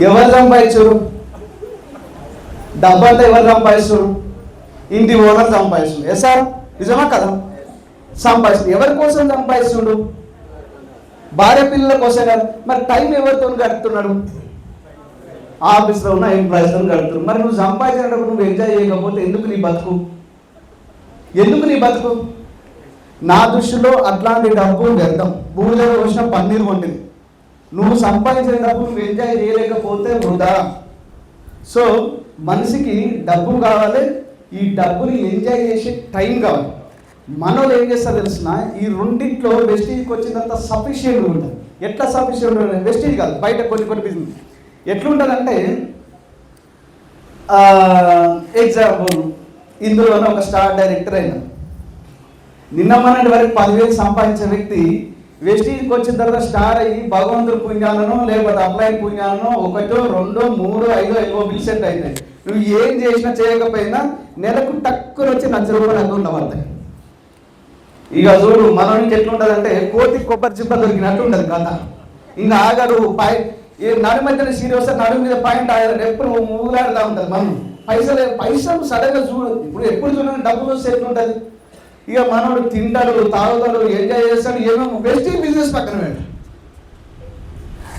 Speaker 1: ఎవరు సంపాదించారు? డబ్బంతా ఎవరు సంపాదిస్తారు? ఇంటి ఓనర్ సంపాదిస్తుంది. సార్ నిజమా కదా? సంపాదిస్తుంది. ఎవరి కోసం సంపాదిస్తుండు? భార్య పిల్లల కోసం కదా. మరి టైం ఎవరితో గడుపుతున్నాడు? ఆఫీస్లో ఉన్న ఎంప్లాయీస్తో గడుపుతున్నాడు. మరి నువ్వు సంపాదించినప్పుడు నువ్వు ఎంజాయ్ చేయకపోతే ఎందుకు నీ బతుకు? నా దృష్టిలో అట్లాంటి డబ్బు వ్యర్థం. భూమిలో వచ్చిన పన్నీరు వంటిది. నువ్వు సంపాదించిన డబ్బు నువ్వు ఎంజాయ్ చేయలేకపోతే వృధా. సో మనిషికి డబ్బు కావాలి, ఈ డబ్బుని ఎంజాయ్ చేసే టైం కావాలి. మనోళ్ళు ఏం చేస్తారు తెలిసిన? ఈ రెండింటిలో వెస్టీజ్కి వచ్చినంత సఫిషియెంట్ ఉంటుంది. ఎట్లా సఫిషియెంట్ ఉంటుంది? వెస్టీజ్ కాదు, బయట కొన్ని బిజినెస్ ఎట్లుంటుందంటే, ఎగ్జాంపుల్ ఇందులోనే ఒక స్టార్ డైరెక్టర్ అయినా నిన్న మొన్నటి వరకు 10,000 సంపాదించే వ్యక్తి వెస్టీజ్కి వచ్చిన తర్వాత స్టార్ అయ్యి భగవంతుడి పుణ్యాలను లేకపోతే అప్లైన్ పుణ్యాలను 1, 2, 3, 5 ఎక్కువ బిల్ సెట్ అవుతాయి. నువ్వు ఏం చేసినా చేయకపోయినా నెలకు టక్కున వచ్చి ₹1,00,000 అకౌంట్లో పడతాయి. ఇక చూడు మనోనికి ఎట్లుంటుందంటే కోతి కొబ్బరి చిప్ప దొరికినట్టు ఉండదు కథ. ఇంకా ఆగడు నడు మధ్యన సీరియస్ నడు మీద పాయింట్ ఆగదు, ఎప్పుడు ఊలాడుతూ ఉంటుంది మనం. పైసలు సడన్గా ఇప్పుడు ఎప్పుడు చూడండి డబ్బులు వస్తే ఎట్లుంటుంది. ఇక మనోడు తింటాడు, తాగుతాడు, ఎంజాయ్ చేస్తాడు, ఏమేమో వెస్టింగ్ బిజినెస్ పక్కన పెట్టాడు.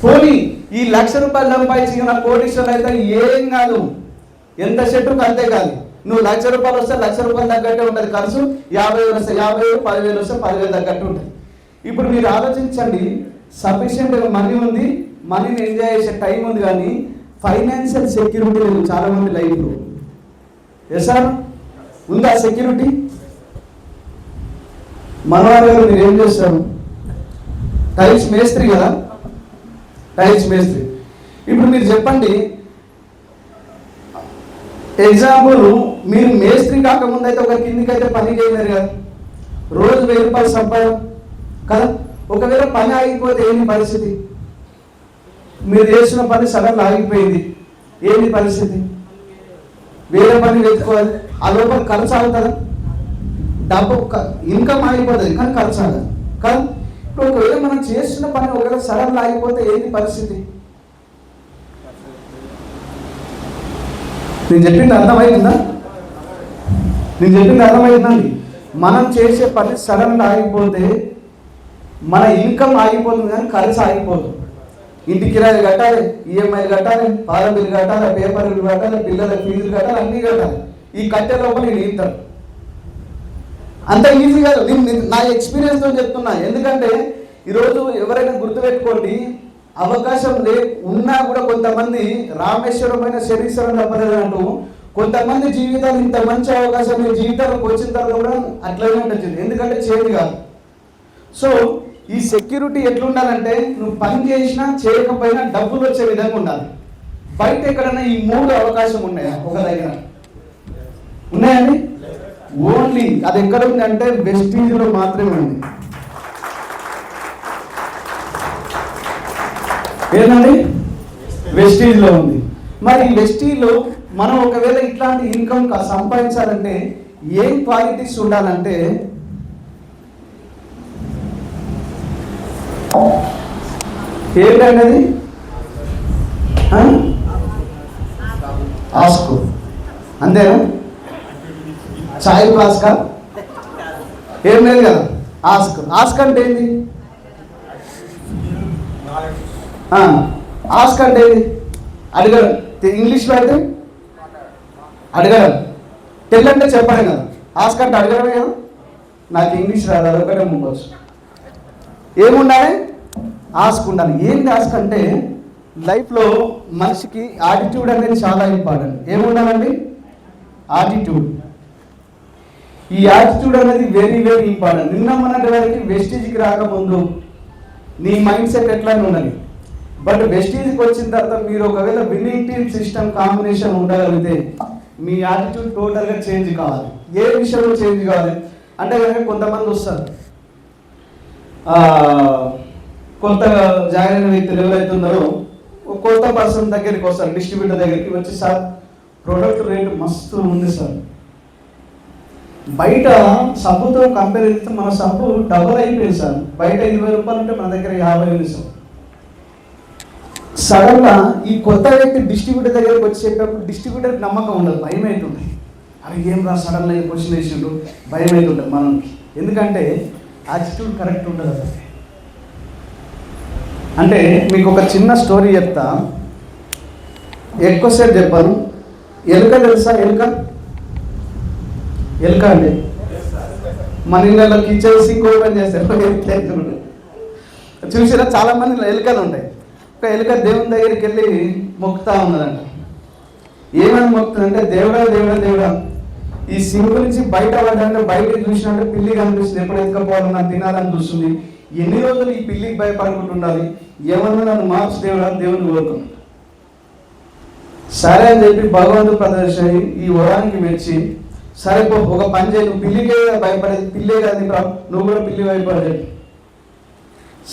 Speaker 1: పోనీ ఈ ₹1,00,000 సంపాదించి నా కోటీశ్వరులు అయితే ఏం కాదు, ఎంత చెట్టుకు అంతే కాదు. నువ్వు ₹1,00,000 వస్తే ₹1,00,000 తగ్గట్టే ఉంటుంది ఖర్చు. 50,000 వస్తే 50,000, 10,000 వస్తే 10,000 తగ్గట్టు ఉంటుంది. ఇప్పుడు మీరు ఆలోచించండి, సఫిషియెంట్గా మనీ ఉంది, మనీని ఎంజాయ్ చేసే టైం ఉంది, కానీ ఫైనాన్షియల్ సెక్యూరిటీ లేదు చాలా మంది లైఫ్లో. ఎస్ సార్, ఉందా సెక్యూరిటీ? మనవారు గారు మీరు ఏం చేస్తారు? టైల్స్ మేస్త్రి కదా, టైల్స్ మేస్త్రి. ఇప్పుడు మీరు చెప్పండి, ఎగ్జాంపుల్ మీరు మేస్త్రి కాకముందు అయితే ఒక కిందికి అయితే పని చేయలేరు కదా, రోజు ₹1000 సంపాదన కదా. ఒకవేళ పని ఆగిపోతే ఏంటి పరిస్థితి? మీరు చేసిన పని సడన్ ఆగిపోయింది, ఏంటి పరిస్థితి? వేరే పని వెతుకోవాలి, ఆ లోపల ఖర్చు ఆగుతుందా? డబ్బు ఇన్కమ్ ఆగిపోతుంది కానీ ఖర్చు ఆగదు కదా. ఇప్పుడు ఒకవేళ మనం చేస్తున్న పని ఒకవేళ సడన్ ఆగిపోతే ఏంటి పరిస్థితి? నేను చెప్పింది అర్థమవుతుందా? అర్థమవుతుందండి. మనం చేసే పని సడన్గా ఆగిపోతే మన ఇన్కమ్ ఆగిపోతుంది కానీ ఖర్చు ఆగిపోతుంది. ఇంటి కిరాయిలు కట్టాలి, ఈఎంఐలు కట్టాలి, పాల బిల్లు కట్టాలి, పేపర్ బిల్లు కట్టాలి, పిల్లల ఫీజులు కట్టాలి, అన్నీ కట్టాలి. ఈ కట్టే లోపల నేను ఈతాను. అంత ఈజీ కాదు, నేను నా ఎక్స్పీరియన్స్తో చెప్తున్నా. ఎందుకంటే ఈరోజు ఎవరైనా గుర్తుపెట్టుకోండి, అవకాశం ఉన్నా కూడా కొంతమంది రామేశ్వరమైన శరీశ్వరం తప్పలేదు అంటూ కొంతమంది జీవితాలు ఇంత మంచి అవకాశం మీ జీవితాలకు వచ్చిన తర్వాత కూడా అట్లనే ఉంటుంది. ఎందుకంటే చేతి కాదు. సో ఈ సెక్యూరిటీ ఎట్లుండాలంటే నువ్వు పని చేసినా చేయకపోయినా డబ్బులు వచ్చే విధంగా ఉండాలి. బయట ఎక్కడైనా ఈ 3 అవకాశం ఉన్నాయా? ఒక దగ్గర ఉన్నాయండి. ఓన్లీ అది ఎక్కడ ఉంది అంటే వెస్టీజ్లో మాత్రమే ఉంది. ఏంటండి? వెస్టీజ్లో ఉంది. మరి వెస్టీజ్లో మనం ఒకవేళ ఇట్లాంటి ఇన్కమ్ సంపాదించాలంటే ఏం క్వాలిటీస్ ఉండాలంటే, ఏంటన్నది ఆస్కో, అంతేనా? చాయ్ ఫ్లాస్కా ఏం లేదు కదా. ఆస్క్ అంటే ఏంది? ఆస్క్ అంటే ఏంది? అడగడం. ఇంగ్లీష్లో అయితే అడగడం, టెల్ అంటే చెప్పడం కదా. ఆస్క్ అంటే అడగడమే కదా. నాకు ఇంగ్లీష్ రాదు, అదొకటే ముందు. ఏముండాలి? ఆస్క్ ఉండాలి. ఏంటి ఆస్క్ అంటే, లైఫ్లో మనిషికి యాటిట్యూడ్ అనేది చాలా ఇంపార్టెంట్. ఏముండాలండి? యాటిట్యూడ్. ఈ యాటిట్యూడ్ అనేది వెరీ వెరీ ఇంపార్టెంట్. నిన్న మొన్నటి వరకు వెస్టీజ్కి రాకముందు నీ మైండ్ సెట్ ఎట్లయినా ఉండాలి. బట్ వెస్టీజ్కి వచ్చిన తర్వాత మీరు ఒకవేళ విన్నింగ్ టీమ్ సిస్టమ్ కాంబినేషన్ ఉండగలిగితే మీ యాటిట్యూడ్ టోటల్గా చేంజ్ కావాలి. ఏ విషయంలో చేంజ్ కావాలి అంటే కనుక కొంతమంది వస్తారు, కొత్తగా జాయిన్ అయిన వ్యక్తులు ఎవరైతే ఉన్నారో ఒక కొత్త పర్సన్ దగ్గరికి వస్తారు, డిస్ట్రిబ్యూటర్ దగ్గరికి వచ్చి, సార్ ప్రోడక్ట్ రేటు మస్తు ఉంది సార్, బయట సబ్బుతో కంపేర్ చేస్తే మన సబ్బు డబుల్ అయిపోయింది సార్, బయట ₹20 ఉంటే మన దగ్గర 50 ఉంది సార్. సడన్గా ఈ కొత్త వ్యక్తి డిస్ట్రిబ్యూటర్ దగ్గరికి వచ్చేటప్పుడు డిస్ట్రిబ్యూటర్కి నమ్మకం ఉండదు, భయం అవుతుంది. అవి ఏం రా సడన్గా క్వశ్చన్ వేసిండు, భయం అవుతుంటుంది మనకి. ఎందుకంటే యాటిట్యూడ్ కరెక్ట్ ఉండదు. అంటే మీకు ఒక చిన్న స్టోరీ చెప్తా, ఎక్కువసేపు చెప్పాను. ఎలుక తెలుసా? ఎలుక అండి మన ఇళ్ళలో కిచెన్ సింక్ ఓపెన్ చేస్తారు, చూసినా చాలా మంది ఎలుకలు ఉంటాయి. ఒక ఎలుక దేవుని దగ్గరికి వెళ్ళి మొక్కుతా ఉన్నదంట. ఏమని మొక్కుతుందంటే, దేవుడా దేవుడా దేవుడా, ఈ సింక్ నుంచి బయట పడ్డాలంటే బయటకు చూసినట్టు పిల్లి కనిపిస్తుంది, ఎప్పుడు ఎత్తుకపోవాలన్నా తినాలని చూస్తుంది, ఎన్ని రోజులు ఈ పిల్లికి భయపడుకుంటుండాలి, ఏమన్నా నన్ను మార్చి దేవుడా దేవుని కోరుకున్నాను. సరే అని చెప్పి భగవంతుడు ప్రదర్శన ఈ వరానికి మెచ్చి, సరే ఒక పని చేయి, నువ్వు పిల్లికే భయపడేది, పిల్లే కదా నువ్వు కూడా పిల్లి భయపడేది.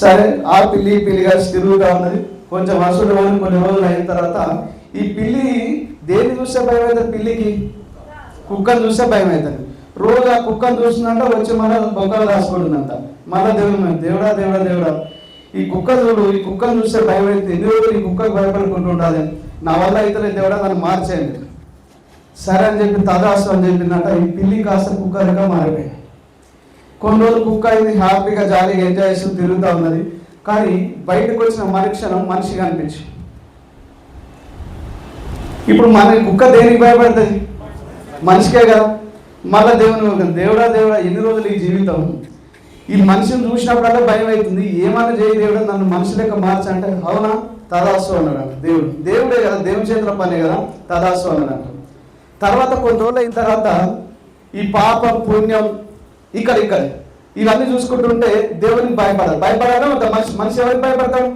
Speaker 1: సరే ఆ పిల్లి గారు తిరుగుగా ఉన్నది. కొంచెం వసూలు కొన్ని రోజులు అయిన తర్వాత ఈ పిల్లి దేన్ని చూస్తే భయం అవుతుంది? పిల్లికి కుక్కను చూస్తే భయం అవుతుంది. రోజు ఆ కుక్కను చూస్తుందంట, వచ్చి మన బొక్కలు రాసుకుంటుందంట. మళ్ళీ దేవుడా దేవుడా దేవుడా, ఈ కుక్క చూడు, ఈ కుక్కను చూస్తే భయం అవుతుంది, ఎన్ని రోజులు ఈ కుక్కకు భయపడుకుంటూ ఉండాలి, నా వల్ల అయితే దేవుడా నన్ను మార్చేయండి. సరే అని చెప్పి తదాసు అని చెప్పిందంట. ఈ పిల్లి కాస్త కుక్కగా మారిపోయింది. కొన్ని రోజులు కుక్క అయింది, హ్యాపీగా జాలీగా ఎంజాయ్ చేస్తూ తిరుగుతూ ఉన్నది. కానీ బయటకు వచ్చిన మరుక్షణం మనిషిగా అనిపించింది. ఇప్పుడు మన కుక్క దేనికి భయపడుతుంది? మనిషికే కదా. మళ్ళీ దేవుడా ఎన్ని రోజులు ఈ జీవితం, ఈ మనిషిని చూసినప్పుడల్లా భయం అవుతుంది. ఏమన్నా చేయి దేవుడు, నన్ను మనిషి లెక్క మార్చంటే అవునా తదాసు అన్నాడు. దేవుడే కదా, దేవుని చేతుల పనే కదా, తదాసు అన్నాడు. తర్వాత కొన్ని రోజులు అయిన తర్వాత ఈ పాపం పుణ్యం ఇక్కడ ఇవన్నీ చూసుకుంటుంటే దేవునికి భయపడాలా మనిషి ఎవరికి భయపడతాడు?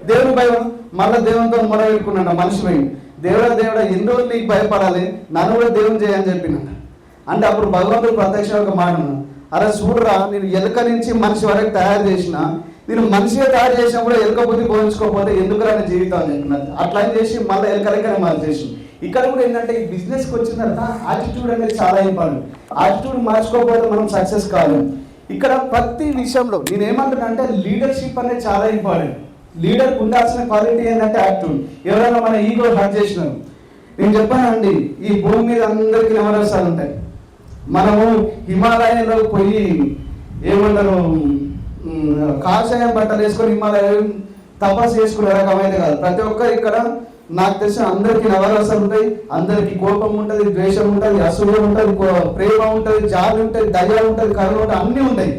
Speaker 1: దేవునికి భయం. మళ్ళీ దేవునితో మొర పెట్టుకున్నాడు మనిషి పోయి, దేవుడా ఎన్ని రోజులు నీకు భయపడాలి, నన్ను కూడా దేవుని చేయని చెప్పినాడు. అంటే అప్పుడు భగవంతుడు ప్రత్యక్షంగా ఒక మాట ఉన్నాడు, అరే చూడరా, నేను ఎలుక నుంచి మనిషి వరకు తయారు చేసిన, నేను మనిషిగా తయారు చేసినా కూడా ఎలుక బుద్ధి పోయించుకోకపోతే ఎందుకు రాని జీవితం అని చెప్పినది. అట్లా చేసి మళ్ళీ ఎలుకలెక్కనే మార్చేసి. ఇక్కడ కూడా ఏంటంటే ఈ బిజినెస్కి వచ్చిన తర్వాత యాటిట్యూడ్ అనేది చాలా ఇంపార్టెంట్. యాటిట్యూడ్ మార్చుకోకపోతే మనం సక్సెస్ కాలేము. ఇక్కడ ప్రతి విషయంలో నేను ఏమంటున్నా అంటే లీడర్షిప్ అనేది చాలా ఇంపార్టెంట్. లీడర్కి ఉండాల్సిన క్వాలిటీ ఏంటంటే యాటిట్యూడ్. ఎవరైనా మన ఈగో హర్ట్ చేసినారు, నేను చెప్పానండి, ఈ భూమి మీద అందరికీ నవరసాలు ఉంటాయి. మనము హిమాలయంలో పోయి ఏమంటారు కాషాయం బట్టలు వేసుకొని హిమాలయం తపస్సు చేసుకునే రకమైతే కాదు. ప్రతి ఒక్కరు ఇక్కడ నాకు తెలిసి అందరికీ నవరసాలు ఉంటాయి, అందరికీ కోపం ఉంటుంది, ద్వేషం ఉంటుంది, అసూయ ఉంటుంది, ప్రేమ ఉంటుంది, జాలి ఉంటుంది, దయ ఉంటుంది, కరుణ ఉంటుంది, అన్నీ ఉంటాయి.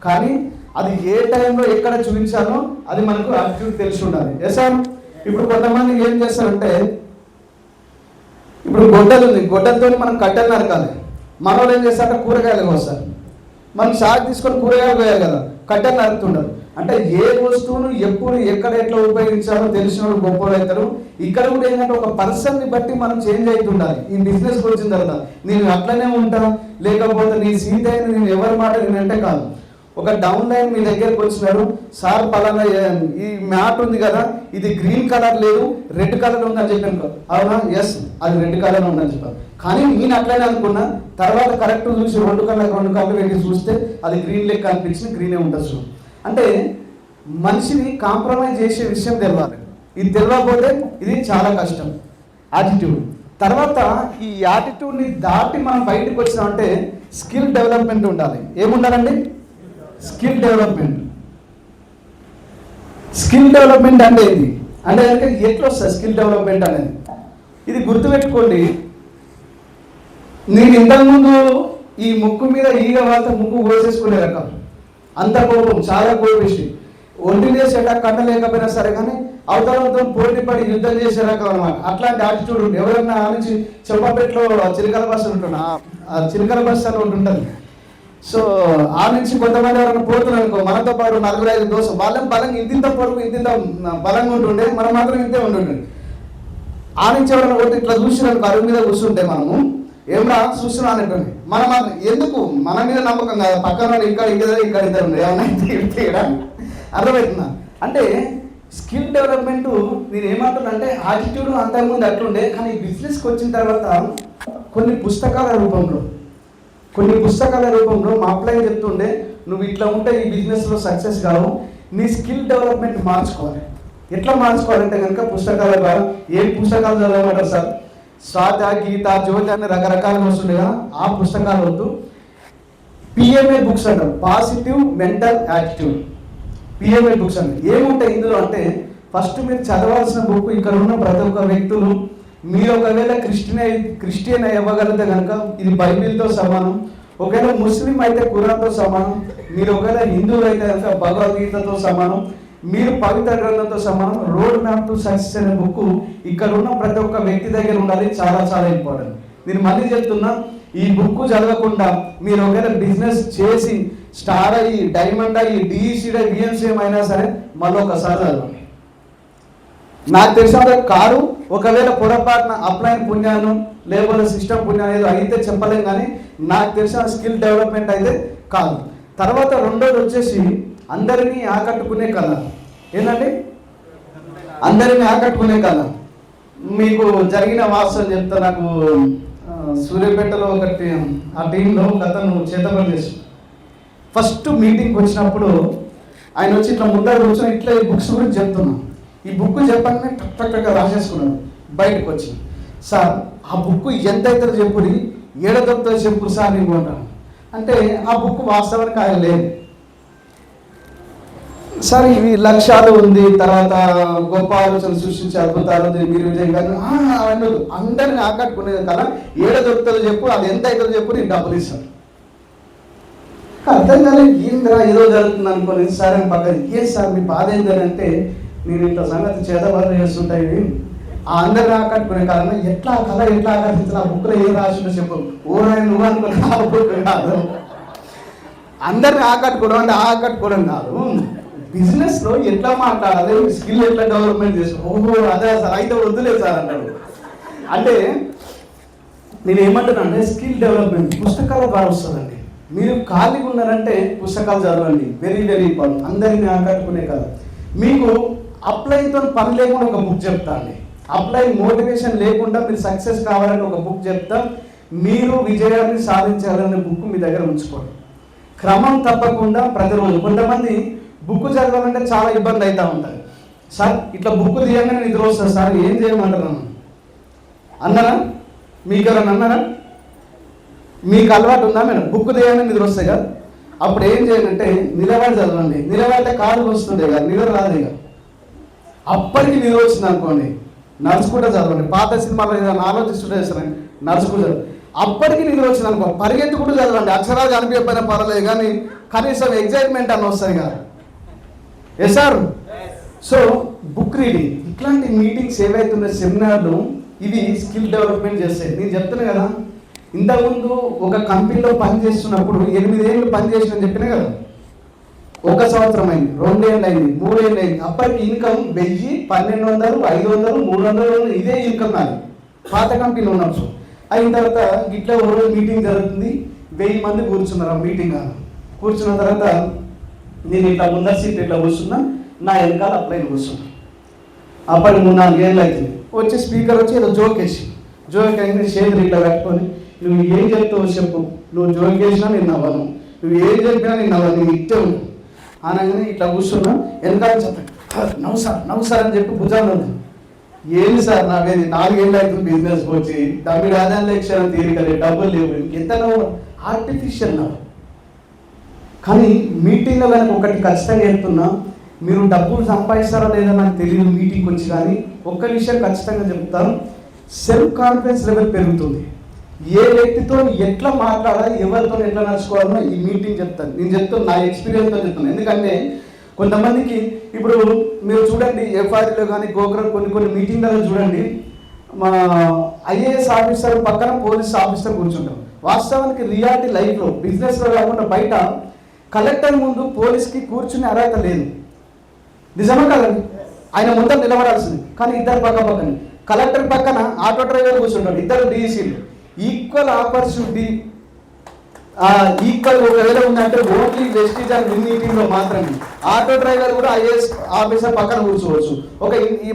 Speaker 1: కానీ అది ఏ టైంలో ఎక్కడ చూపించాలో అది మనకు యాటిట్యూడ్ తెలిసి ఉండాలి. సార్ ఇప్పుడు కొంతమంది ఏం చేస్తారంటే, ఇప్పుడు గొడ్డలు ఉంది, గొడ్డలతో మనం కట్టెలు నరకాలి. మన వాళ్ళు ఏం చేస్తారంటే కూరగాయలు కోస్తారు. మనం సాగు తీసుకొని కూరగాయలు కోయాలి కదా, కట్టెలు నరుకుతుండరు. అంటే ఏ వస్తువును ఎప్పుడు ఎక్కడ ఎట్లా ఉపయోగించాలో తెలిసిన వాళ్ళు గొప్పలు అవుతారు. ఇక్కడ కూడా ఏంటంటే ఒక పర్సన్ని బట్టి మనం చేంజ్ అవుతుండాలి. ఈ బిజినెస్కి వచ్చిన తర్వాత నేను అట్లనే ఉంటాను, లేకపోతే నీ సీట్ అయిన నేను ఎవరి మాట నేనంటే కాదు. ఒక డౌన్ లైన్ మీ దగ్గరకు వచ్చినారు, సార్ పలానా ఈ మ్యాట్ ఉంది కదా, ఇది గ్రీన్ కలర్ లేదు రెడ్ కలర్ ఉందని చెప్పాను. అవునా, ఎస్ అది రెడ్ కలర్ ఉందని చెప్పాను. కానీ నేను అట్లనే అనుకున్నా, తర్వాత కరెక్ట్ చూసి రెండు కళ్ళు పెట్టి చూస్తే అది గ్రీన్ లెక్క అనిపించింది, గ్రీనే ఉంటుంది. అంటే మనిషిని కాంప్రమైజ్ చేసే విషయం తెలవాలి. ఇది తెలియకపోతే ఇది చాలా కష్టం. యాటిట్యూడ్ తర్వాత ఈ యాటిట్యూడ్ని దాటి మనం బయటకు వచ్చినామంటే స్కిల్ డెవలప్మెంట్ ఉండాలి. ఏముండాలండి? Skill development. స్కిల్ డెవలప్మెంట్ అంటే ఏంటి అంటే ఎట్లా వస్తుంది స్కిల్ డెవలప్మెంట్ అనేది? ఇది గుర్తుపెట్టుకోండి. నేను ఇంతకుముందు ఈ ముక్కు మీద ఈగ వాత ముక్కు కోసేసుకునే రకం, అంత కోపం, చాలా కోపిష్టి, ఒంటినేసి ఎట్టా కండలేకపోయినా సరే కానీ అవతలంతో పోటీ పడి యుద్ధం చేసే రకం అనమాట. అట్లాంటి యాటిట్యూడ్ ఉంది. ఎవరైనా ఆ నుంచి చెంపపేటలో చిలకల బస్సు ఉంటున్నా, ఆ చిలకల బస్సు అని ఒకటి ఉంటుంది. సో ఆ నుంచి కొంతమంది ఎవరైనా పోతున్నారు అనుకో, మనతో పాటు 4-5 దోశ వాళ్ళని బలంగా ఇంత పొడుగు ఇంత బలంగా ఉంటుండే, మనం మాత్రం ఇంతే ఉంటుండే. ఆ నుంచి ఎవరైనా కొట్టి ఇట్లా చూసినారు అరుగు మీద కూర్చుంటే మనము ఏమరా చూస్తున్నా అనేటువంటి మనం ఎందుకు మన మీద నమ్మకం కాదు, పక్కన ఇక్కడ ఇద్దరు ఏమన్నా అర్థమవుతుందా? అంటే స్కిల్ డెవలప్మెంట్ నేను ఏమంటున్నా అంటే యాటిట్యూడ్ అంతకుముందు అట్లుండే, కానీ బిజినెస్కి వచ్చిన తర్వాత కొన్ని పుస్తకాల రూపంలో మా అప్లైన్ చెప్తుండే, నువ్వు ఇట్లా ఉంటే ఈ బిజినెస్లో సక్సెస్ కావు, నీ స్కిల్ డెవలప్మెంట్ మార్చుకోవాలి. ఎట్లా మార్చుకోవాలంటే కనుక పుస్తకాల ద్వారా. ఏం పుస్తకాలు చదవమంటారు సార్? స్వాత, గీత, జ్యోతి అని రకరకాలుగా వస్తుండే కదా, ఆ పుస్తకాలు వద్దు. పిఎంఏ బుక్స్ అంటారు, positive mental attitude. PMA books అంటే ఏముంటాయి ఇందులో అంటే, ఫస్ట్ మీరు చదవాల్సిన బుక్ ఇక్కడ ఉన్న ప్రతి ఒక్క వ్యక్తులు, మీరు ఒకవేళ క్రిస్టియన్ అవ్వగలిగితే కనుక ఇది బైబిల్తో సమానం, ఒకవేళ ముస్లిం అయితే ఖురాన్తో సమానం, మీరు ఒకవేళ హిందువులు అయితే కనుక భగవద్గీతతో సమానం, మీరు పవిత్ర గ్రంథంతో సమానం. రోడ్ మ్యాప్ టు సక్సెస్ అనే బుక్ ఇక్కడ ఉన్న ప్రతి ఒక్క వ్యక్తి దగ్గర ఉండాలి, చాలా చాలా ఇంపార్టెంట్. నేను మళ్ళీ చెప్తున్నా, ఈ బుక్ చదవకుండా మీరు ఒకవేళ బిజినెస్ చేసి స్టార్ అయ్యి డైమండ్ అయ్యి డిఈసీ బిఎంసీఎం అయినా సరే మళ్ళీ ఒకసారి చదవండి. నాకు తెలిసిన కారు ఒకవేళ పొరపాటున అప్లైన్ పుణ్యాను లేకపోతే సిస్టమ్ పుణ్యాన్ని ఏదో అయితే చెప్పలేం, కానీ నాకు తెలిసిన స్కిల్ డెవలప్మెంట్ అయితే కాదు. తర్వాత రెండోది వచ్చేసి అందరినీ ఆకట్టుకునే కళ. ఏంటండి? అందరినీ ఆకట్టుకునే కళ. మీకు జరిగిన వాస్తవం చెప్తా. నాకు సూర్యాపేటలో ఒకటి ఆ టీంలో ఒక అతను చేతబడి చేసి ఫస్ట్ మీటింగ్కి వచ్చినప్పుడు ఆయన వచ్చి ఇట్లా ముందర కూర్చొని ఇట్లా ఈ బుక్స్ గురించి చెప్తున్నాను. ఈ బుక్ చెప్పగానే టక్ రాసేసుకున్నాడు. బయటకు వచ్చి సార్ ఆ బుక్ ఎంత అవుతుందో చెప్పుని, ఏడ దొరుకుతుందో చెప్పు సార్ నీకు అంటాను. అంటే ఆ బుక్ వాస్తవానికి ఆయన లేదు సార్, ఇవి లక్ష్యాలు ఉంది, తర్వాత గొప్ప ఆలోచనలు సృష్టించే అద్భుతాలు మీరు అవన్నీ అందరిని ఆకట్టుకునేది కదా, ఏడ దొరుకుతుందో చెప్పు, అది ఎంత అవుతుందో చెప్పు, నేను డబ్బులు ఇస్తాను. అర్థం కాలేదు, ఏందిరా ఏదో జరుగుతుంది అనుకోని సార్ అని పక్కన, ఏం సార్ మీ బాధ ఏంటంటే నేను ఇంత సంగతి చేతబడులు చేస్తుంటాయి, ఆ అందరిని ఆకట్టుకునే కారణం ఎట్లా కథ ఎట్లా ఆకర్షించిన ఆ బుక్లో ఏం రాసిందో చెప్పు. ఊరాయన నువ్వు అనుకున్నా ఆ బుక్ కాదు, అందరిని ఆకట్టుకోవడం అంటే ఆకట్టుకోవడం కాదు, బిజినెస్లో ఎట్లా మాట్లాడాలి, స్కిల్ ఎట్లా డెవలప్మెంట్ చేసుకో. ఓహో అదే సార్, అయితే వద్దులేదు సార్ అంటాడు. అంటే నేను ఏమంటున్నా అంటే స్కిల్ డెవలప్మెంట్ పుస్తకాలు బాగా వస్తుందండి. మీరు ఖాళీగా ఉన్నారంటే పుస్తకాలు చదవండి, వెరీ వెరీ ఇంపార్టెంట్, అందరినీ ఆకట్టుకునే కదా. మీకు అప్లైతో పని లేకుండా ఒక బుక్ చెప్తా అండి, అప్లై మోటివేషన్ లేకుండా మీరు సక్సెస్ కావాలని ఒక బుక్ చెప్తా, మీరు విజయాన్ని సాధించాలనే బుక్ మీ దగ్గర ఉంచుకోండి. క్రమం తప్పకుండా ప్రతిరోజు. కొంతమంది బుక్ చదవాలంటే చాలా ఇబ్బంది అవుతూ ఉంటుంది. సార్ ఇట్లా బుక్ తీయంగానే నిద్ర వస్తుంది సార్, ఏం చేయమంటారు అన్నారా? మీకు ఎవరైనా అన్నారా? మీకు అలవాటు ఉందా మేడం? బుక్ తీయంగానే నిద్ర వస్తాయి కదా, అప్పుడు ఏం చేయాలంటే నిలబడి చదవండి. నిలబడితే కాలు వస్తుండే కదా, నిద్ర రాదు ఇక. అప్పటికి నిద్ర వచ్చింది అనుకోండి, నడుచుకుంటూ చదవండి. పాత సినిమాలో ఏదైనా ఆలోచిస్తుంటే చేస్తారండి, నడుచుకుంటూ చదవండి. అప్పటికి నిద్ర వచ్చింది అనుకో, పరిగెత్తుకుంటూ చదవండి. అక్షరాలు కనిపించకపోయినా పర్వాలేదు కానీ కనీసం ఎగ్జైట్మెంట్ అని వస్తుంది కదా. Yes sir. So book reading, ఇట్లాంటి మీటింగ్స్ ఏవైతున్న సెమినార్లు, ఇవి స్కిల్ డెవలప్మెంట్ చేస్తాయి. నేను చెప్తున్నా కదా, ఇంతకుముందు ఒక కంపెనీలో పని చేస్తున్నప్పుడు 8 ఏళ్ళు పని చేసిన చెప్పినా కదా, 1 సంవత్సరం అయింది, 2 ఏళ్ళు అయింది, 3 ఏళ్ళు అయింది, అప్పటికి ఇన్కమ్ 1000, 1200, 500, 300 ఇదే ఇన్కమ్ నాది పాత కంపెనీలో ఉన్నప్పుడు. అయిన తర్వాత ఇట్లా ఓ రోజు మీటింగ్ జరుగుతుంది, 1000 మంది కూర్చున్నారు. ఆ మీటింగ్ కూర్చున్న తర్వాత నేను ఇట్లా ముందర సీట్ ఇట్లా కూర్చున్నా, నా వెనకాల అప్లైన్ కూర్చున్నా. అప్పటికి 3-4 ఏళ్ళు అవుతుంది. వచ్చి స్పీకర్ వచ్చి ఏదో జోక్ అయింది, చేతులు ఇట్లా కట్టుకొని, నువ్వు ఏం చెప్తావు చెప్పు, నువ్వు జోక్ వేసినా నేను నవ్వను, నువ్వు ఏం చెప్పినా నేను నవ్వను, నీకు ఇట్టే ఉంది అనగానే ఇట్లా కూర్చున్నా. వెనకాల చెప్తాను నవ్వు సార్ అని చెప్పి భుజాలు ఉంది. ఏంది సార్ నావేది 4 ఏళ్ళు అవుతుంది బిజినెస్కి వచ్చి, డబ్బులు ఆదాయం లక్ష్యాన్ని తీరికలే, డబ్బులు లేవు, ఇంకెంత నవ్వు, ఆర్టిఫిషియల్ నవ్వు. కానీ మీటింగ్లో కనుక ఒకటి ఖచ్చితంగా చెప్తున్నా, మీరు డబ్బులు సంపాదిస్తారో లేదో నాకు తెలియదు మీటింగ్కి వచ్చి, కానీ ఒక్క విషయం ఖచ్చితంగా చెప్తాను, సెల్ఫ్ కాన్ఫిడెన్స్ లెవెల్ పెరుగుతుంది. ఏ వ్యక్తితో ఎట్లా మాట్లాడాలి, ఎవరితో ఎట్లా నడుచుకోవాలో ఈ మీటింగ్ చెప్తాను. నేను చెప్తాను, నా ఎక్స్పీరియన్స్తో చెప్తాను. ఎందుకంటే కొంతమందికి ఇప్పుడు మీరు చూడండి, ఎఫ్ఐఆర్లో కానీ గోకురం కొన్ని మీటింగ్లలో చూడండి, మా ఐఏఎస్ ఆఫీసర్ పక్కన పోలీస్ ఆఫీసర్ కూర్చుంటాం. వాస్తవానికి రియాలిటీ లైఫ్లో బిజినెస్లో కాకుండా బయట కలెక్టర్ ముందు పోలీస్కి కూర్చునే అర్హత లేదు. నిజమే కదండి, ఆయన ముందర నిలబడాల్సింది. కానీ ఇద్దరు పక్కన, కలెక్టర్ పక్కన ఆటో డ్రైవర్ కూర్చుంటాడు, ఇద్దరు డిఈసీలు. ఈక్వల్ ఆపర్చునిటీ, ఈక్వల్ ఒకవేళ ఉందంటే ఓన్లీ వెస్టీజ్ అండ్ మీటింగ్లో మాత్రమే. ఆటో డ్రైవర్ కూడా ఐఏఎస్ ఆఫీసర్ పక్కన కూర్చోవచ్చు.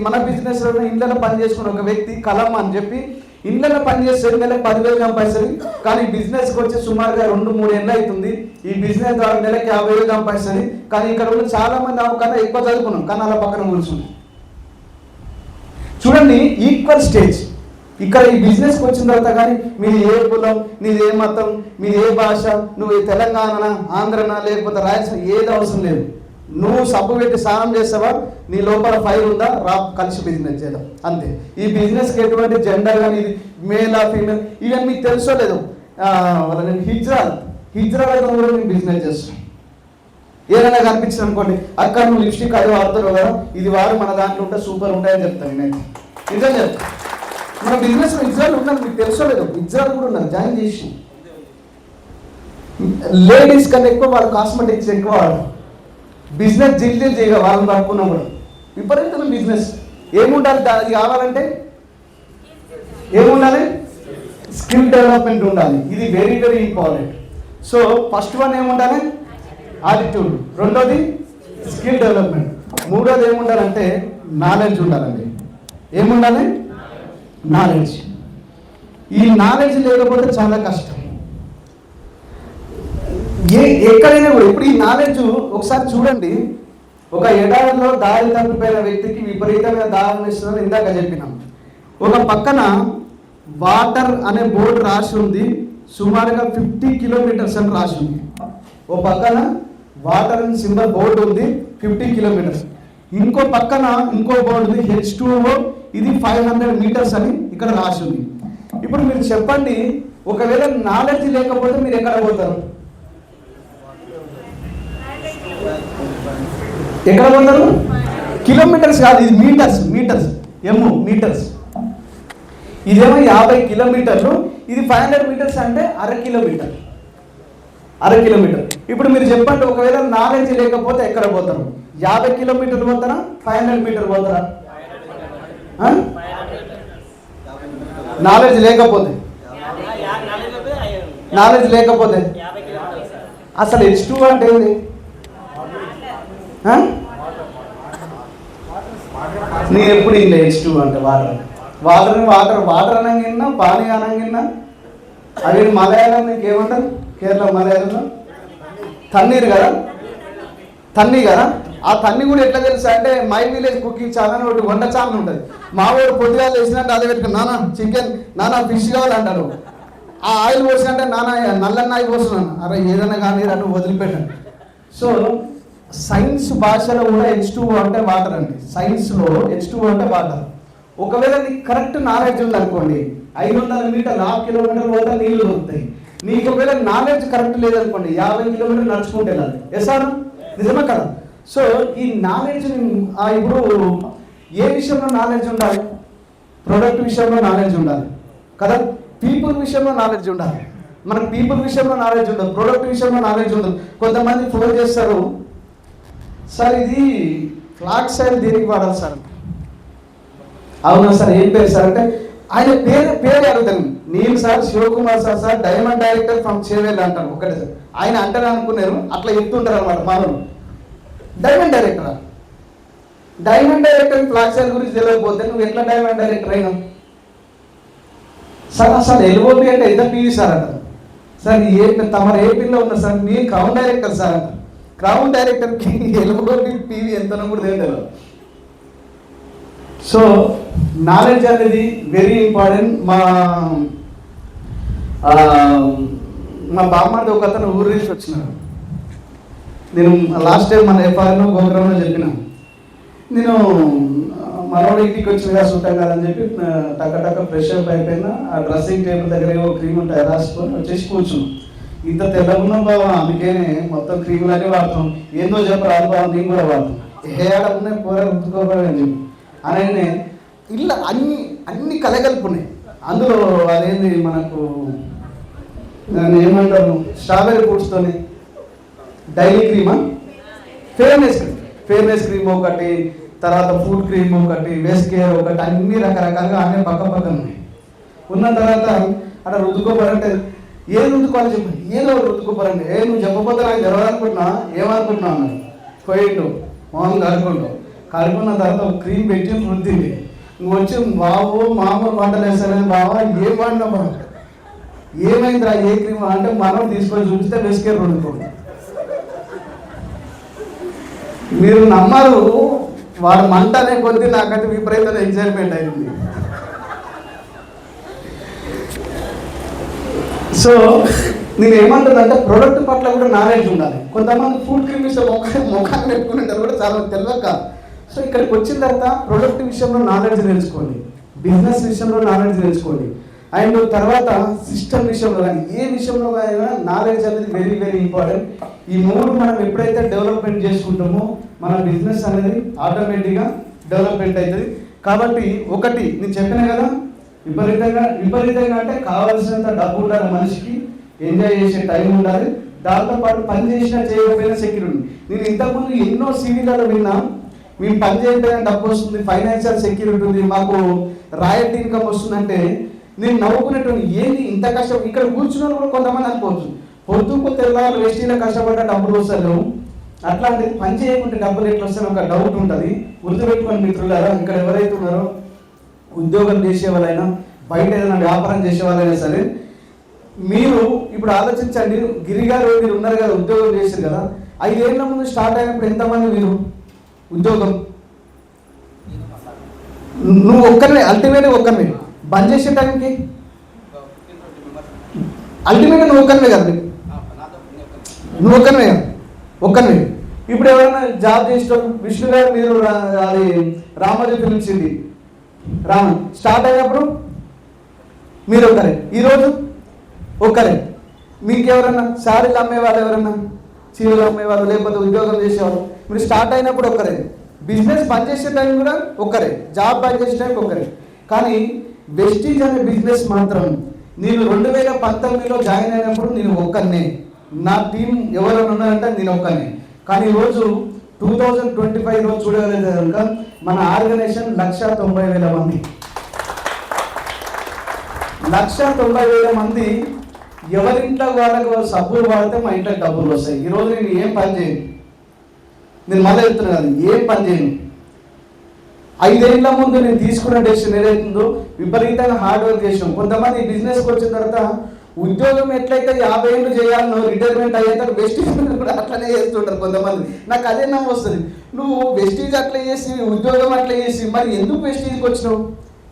Speaker 1: మన బిజినెస్లో ఇళ్ళలో పని చేసుకున్న ఒక వ్యక్తి కలం అని చెప్పి ఇళ్ళలో పని చేస్తే నెలకు 10,000 సంపాదిస్తుంది, కానీ బిజినెస్కి వచ్చి సుమారుగా 2-3 ఏళ్ళు అవుతుంది. ఈ బిజినెస్ ద్వారా నెలకి 50,000 సంపాదిస్తుంది. కానీ ఇక్కడ ఉన్న చాలా మంది కన్నా ఎక్కువ చదువుకున్నాం, కానీ అలా పక్కన కూర్చుంది. చూడండి, ఈక్వల్ స్టేజ్. ఇక్కడ ఈ బిజినెస్కి వచ్చిన తర్వాత కానీ మీది ఏ కులం, నీది ఏ మతం, మీది ఏ భాష, నువ్వు తెలంగాణ, ఆంధ్రనా, లేకపోతే రాయలసీమ, ఏది అవసరం లేదు. నువ్వు సబ్బు పెట్టి స్నానం చేస్తావా, నీ లోపల ఫైర్ ఉందా, రా కలిసి బిజినెస్ చేద్దాం, అంతే. ఈ బిజినెస్కి ఎటువంటి జెండర్ కానీ ఇది మేలా ఫీమేల్ ఇవన్నీ మీకు తెలుసో లేదు. హిజ్రాలతో కూడా నేను బిజినెస్ చేస్తాను. ఏదైనా కనిపించింది అనుకోండి, అక్కడ నువ్వు లిప్స్టిక్ అది వాడుతున్నావు కదా, ఇది వాడు మన దాంట్లో ఉంటే సూపర్ ఉంటాయని చెప్తాను. నేను నిజం చెప్తాను. మన బిజినెస్లో ఇజ్రాయల్ ఉన్నారు, మీకు తెలుసో లేదు, ఇజ్రాయల్ కూడా ఉన్నారు, జాయిన్ చేసి. లేడీస్ కన్నా ఎక్కువ వాళ్ళు కాస్మెటిక్స్ ఎక్కువ వాడు, బిజినెస్ జిల్జీలు చేయగా వాళ్ళని పట్టుకున్నాం కూడా. విపరీతమైన బిజినెస్. ఏముండాలి అది కావాలంటే, ఏముండాలి? స్కిల్ డెవలప్మెంట్ ఉండాలి. ఇది very very important. So first one ఏముండాలి? యాటిట్యూడ్. రెండోది స్కిల్ డెవలప్మెంట్. మూడోది ఏముండాలంటే నాలెడ్జ్ ఉండాలండి. ఏముండాలి? నాలెడ్జ్. ఈ నాలెడ్జ్ లేకపోతే చాలా కష్టం. ఎక్కడైనా కూడా ఇప్పుడు ఈ నాలెడ్జ్ ఒకసారి చూడండి, ఒక ఎడారిలో దారి తప్పిపోయిన వ్యక్తికి విపరీతమైన దాహం ఇస్తుందని ఇందాక చెప్పినాం. ఒక పక్కన వాటర్ అనే బోర్డు రాసి ఉంది, సుమారుగా 50 కిలోమీటర్స్ అని రాసి ఉంది. ఓ పక్కన వాటర్ అని సింబల్ బోర్డు ఉంది 50 కిలోమీటర్స్, ఇంకో పక్కన ఇంకో బోర్డు ఉంది H2O, ఇది 500 మీటర్స్ అని ఇక్కడ రాసి ఉంది. ఇప్పుడు మీరు చెప్పండి, ఒకవేళ నాలెడ్జ్ లేకపోతే మీరు ఎక్కడ పోతారు? ఎక్కడ పోతారు? కిలోమీటర్స్ కాదు, ఇది మీటర్స్, మీటర్స్. ఇదేమో 50 కిలోమీటర్లు, ఇది 500 మీటర్స్ అంటే అర కిలోమీటర్. ఇప్పుడు మీరు చెప్పండి, ఒకవేళ నాలెడ్జ్ లేకపోతే ఎక్కడ పోతారు? 50 కిలోమీటర్లు పోతారా, 500 మీటర్లు పోతారా? నాలెడ్జ్ లేకపోతే అసలు H2 అంటే ఏంది? నేను ఎప్పుడు ఇంకా H2 అంటే వాటర్ అనగిన్నా, పానీ అనగిన్నా, అవి మలయాళం మీకు ఏమంటారు? కేరళ మలయాళంలో తన్నీరు కదా. ఆ తన్ని కూడా ఎట్లా తెలుసా అంటే, మై విలేజ్ కుకింగ్ ఛానల్ ఒకటి వంట ఛానల్ ఉంటుంది. మా వాడు పొద్దుగాలు వేసినట్టు అదే పెట్టుకుని, నానా చికెన్, నానా ఫిష్ కావాలంటారు. ఆ ఆయిల్ పోసినట్టే, నానా నల్లన్న ఆయిల్ పోస్తున్నాను, అరే ఏదైనా కానీ అటు వదిలిపెట్టాను. సో సైన్స్ భాషలో కూడా H2O అంటే వాటర్ అండి. సైన్స్లో H2O అంటే వాటర్. ఒకవేళ నీకు కరెక్ట్ నాలెడ్జ్ ఉందనుకోండి, 500 మీటర్లు 1/2 కిలోమీటర్ పోతే నీళ్ళు దొరుకుతాయి. నీకు ఒకవేళ నాలెడ్జ్ కరెక్ట్ లేదనుకోండి, 50 కిలోమీటర్లు నడుచుకుంటే వెళ్ళాలి. సార్ నిజమే కదా? సో ఈ నాలెడ్జ్ ఇప్పుడు ఏ విషయంలో నాలెడ్జ్ ఉండాలి? ప్రొడక్ట్ విషయంలో నాలెడ్జ్ ఉండాలి కదా, పీపుల్ విషయంలో నాలెడ్జ్ ఉండాలి. మనకు పీపుల్ విషయంలో నాలెడ్జ్ ఉండదు, ప్రొడక్ట్ విషయంలో నాలెడ్జ్ ఉండదు. కొంతమంది ఫోన్ చేస్తారు, సార్ ఇది ఫ్లాక్స్ ఆయిల్ దేనికి వాడాలి సార్ అంటే, అవునా సార్ ఏం పేరు సార్ అంటే, ఆయన పేరు అడుగుతాను. నేను sir Shivakumar sir diamond director from Chevella అంటాను. ఒకటే సార్ ఆయన అంటారు అనుకున్నారు, అట్లా చెప్తుంటారు అనమాట. మనం డైమండ్ డైరెక్టర్ ఫ్లాక్స్ ఆయిల్ గురించి తెలియకపోతే నువ్వు ఎట్లా డైమండ్ డైరెక్టర్ అయినావు సార్? అసలు ఎల్ఓపి అంటే ఎంత పీవీ సార్ అంటారు. సార్ తమరు ఏపీలో ఉన్నారు సార్, మీ క్రౌన్ డైరెక్టర్ సార్ అంటారు. క్రౌన్ డైరెక్టర్కి ఎల్ఓపి పీవీ ఎంతనో కూడా తెలియదు. సో నాలెడ్జ్ అనేది వెరీ ఇంపార్టెంట్. మా బామ్మది ఒక అతను ఊరు నుంచి వచ్చినాడు. నేను లాస్ట్ టైం మన ఎఫ్ఆర్లో గోగ్రాంలో చెప్పిన, నేను మనోడు ఇంటికి వచ్చినగా చూడటం కాదని చెప్పి టక్క ఫ్రెష్ అప్ అయిపోయినా, ఆ డ్రెస్సింగ్ టేబుల్ దగ్గర ఏవో క్రీమ్ ఉంటాయి రాసుకొని వచ్చేసి కూర్చున్నాం. ఇంత తెల్లగున్నాం బాబా, అందుకేనే మొత్తం క్రీములన్నీ వాడతాం, ఏందో చెప్పరాదు బాబా, నేను కూడా వాడతాం, ఏ ఆడ ఉన్నాయి పోరా గుర్తుకోబడి అని ఇలా అన్ని కలగలుపున్నాయి. అందులో అదేంది మనకు దాన్ని ఏమంటారు, స్ట్రాబెర్రీ ఫ్రూట్స్తోని డైలీ క్రీమా, ఫేర్నెస్ క్రీమ్ ఒకటి, తర్వాత ఫుడ్ క్రీమ్ ఒకటి, వేస్ట్ కేర్ ఒకటి, అన్ని రకరకాలుగా అన్నీ పక్కన ఉన్నాయి. ఉన్న తర్వాత అక్కడ రుద్దుకోపోరంటే ఏం రుద్దుకోవాలి చెప్పు, ఏదో రుద్దుకోపోరండి. నువ్వు చెప్పకపోతే నాకు జరగాలనుకుంటున్నా, ఏమనుకుంటున్నావు అన్నాడు. పోయిండు మొహం కడుక్కున్న తర్వాత ఒక క్రీమ్ పెట్టి రుద్దింది. నువ్వు వచ్చి బాబు మామూలు వంటలు వేస్తానని బాబా ఏం వాడినా బాబు, ఏమైందిరా ఏ క్రీమ్ అంటే, మనం తీసుకొని చూపిస్తే వేస్ట్ కేర్ రుద్దుకోండి. మీరు నమ్మరు, వాడు మంట అనే కొద్దీ నాకైతే విపరీతమైన ఎగ్జైట్మెంట్ అయింది. సో నేను ఏమంటుందంటే, ప్రొడక్ట్ పట్ల కూడా నాలెడ్జ్ ఉండాలి. కొంతమంది ఫుడ్ క్రీమ్ ముఖాన్ని పెట్టుకుని కూడా చాలా తెలియక. సో ఇక్కడికి వచ్చిన తర్వాత ప్రొడక్ట్ విషయంలో నాలెడ్జ్ నేర్చుకోండి, బిజినెస్ విషయంలో నాలెడ్జ్ నేర్చుకోండి, అండ్ తర్వాత సిస్టమ్ విషయంలో కానీ ఏ విషయంలో అయినా నాలెడ్జ్ అనేది వెరీ వెరీ ఇంపార్టెంట్. ఈ మూడు మనం ఎప్పుడైతే డెవలప్మెంట్ చేసుకుంటామో మన బిజినెస్ అనేది ఆటోమేటిక్గా డెవలప్మెంట్ అవుతుంది. కాబట్టి ఒకటి నేను చెప్పిన కదా, విపరీతంగా అంటే కావాల్సినంత డబ్బు ఉండాలి మనిషికి, ఎంజాయ్ చేసే టైం ఉండాలి, దాంతోపాటు పని చేసినా చేయకపోయినా సెక్యూరిటీ. నేను ఇంతకుముందు ఎన్నో సిటీలలో విన్నా, మేము పని చేయకపోయినా డబ్బు వస్తుంది, ఫైనాన్షియల్ సెక్యూరిటీ ఉంది, మాకు రాయల్టీ ఇన్కమ్ వస్తుందంటే నేను నవ్వుకునేటువంటి, ఏంటి ఇంత కష్టం. ఇక్కడ కూర్చున్న కూడా కొంతమంది అనుకోవచ్చు, పొద్దుకు తెల్లవారు వేస్టీలో కష్టపడ్డ డబ్బులు వస్తారు, అట్లాంటిది పని చేయకుంటే డబ్బులు ఎట్లా వస్తాయని ఒక డౌట్ ఉంటుంది. గుర్తుపెట్టుకోండి మిత్రులారా, ఇక్కడ ఎవరైతే ఉన్నారో ఉద్యోగం చేసే వాళ్ళైనా, బయట ఏదైనా వ్యాపారం చేసే వాళ్ళైనా సరే, మీరు ఇప్పుడు ఆలోచించండి. గిరిగారు మీరు ఉన్నారు కదా, ఉద్యోగం చేశారు కదా, 5 ఏళ్ల ముందు స్టార్ట్ అయినప్పుడు ఎంతమంది మీరు ఉద్యోగం? నువ్వు ఒక్కరినే, అల్టిమేట్గా ఒక్కరిని. బంద్ చేసే టైంకి అల్టిమేట్గా నువ్వు ఒక్కనివే కదా, నువ్వు ఒక్కనివే కదా, ఒక్కనివే. ఇప్పుడు ఎవరైనా జాబ్ చేసిన విష్ణు గారు మీరు అది Ramoji film city Rama start అయినప్పుడు మీరు ఒక్కరే, ఈరోజు ఒక్కరే. మీకు ఎవరన్నా శారీలు అమ్మేవాళ్ళు, ఎవరన్నా చీరలు అమ్మేవాళ్ళు, లేకపోతే ఉద్యోగం చేసేవాళ్ళు, మీరు స్టార్ట్ అయినప్పుడు ఒక్కరే. బిజినెస్ బంద్ చేసే టైం కూడా ఒక్కరే, జాబ్ బంద్ చేసే టైం ఒక్కరే. కానీ వెస్టీజ్ అనే బిజినెస్ మాత్రం నేను 2019లో జాయిన్ అయినప్పుడు నేను ఒక్కనే, నా టీం ఎవరైనా ఉన్నారంటే నేను ఒక్కనే. కానీ ఈరోజు 2025 రోజు చూడగలిగితే కనుక మన ఆర్గనైజేషన్ 1,90,000 మంది, 1,90,000 మంది. ఎవరింట్లో వాళ్ళకు సబ్బులు వాడితే మా ఇంట్లో డబ్బులు వస్తాయి. ఈరోజు నేను ఏం పని చేయను, నేను మళ్ళీ చెప్తున్నా కదా, ఏం పని చేయను. 5 ఏళ్ల ముందు నేను తీసుకున్న డెసిషన్ ఏదైతుందో విపరీతంగా హార్డ్ వర్క్ చేసినాం. కొంతమంది బిజినెస్కి వచ్చిన తర్వాత ఉద్యోగం ఎట్లయితే 50 ఏళ్ళు చేయాలనో రిటైర్మెంట్ అయ్యేంత వెస్టీజ్ కూడా అట్లనే చేస్తుంటారు కొంతమంది. నాకు అదే నమ్ము వస్తుంది, నువ్వు వెస్టీజ్ అట్లా చేసి ఉద్యోగం అట్లా చేసి మరి ఎందుకు వెస్టీజ్కి వచ్చినావు?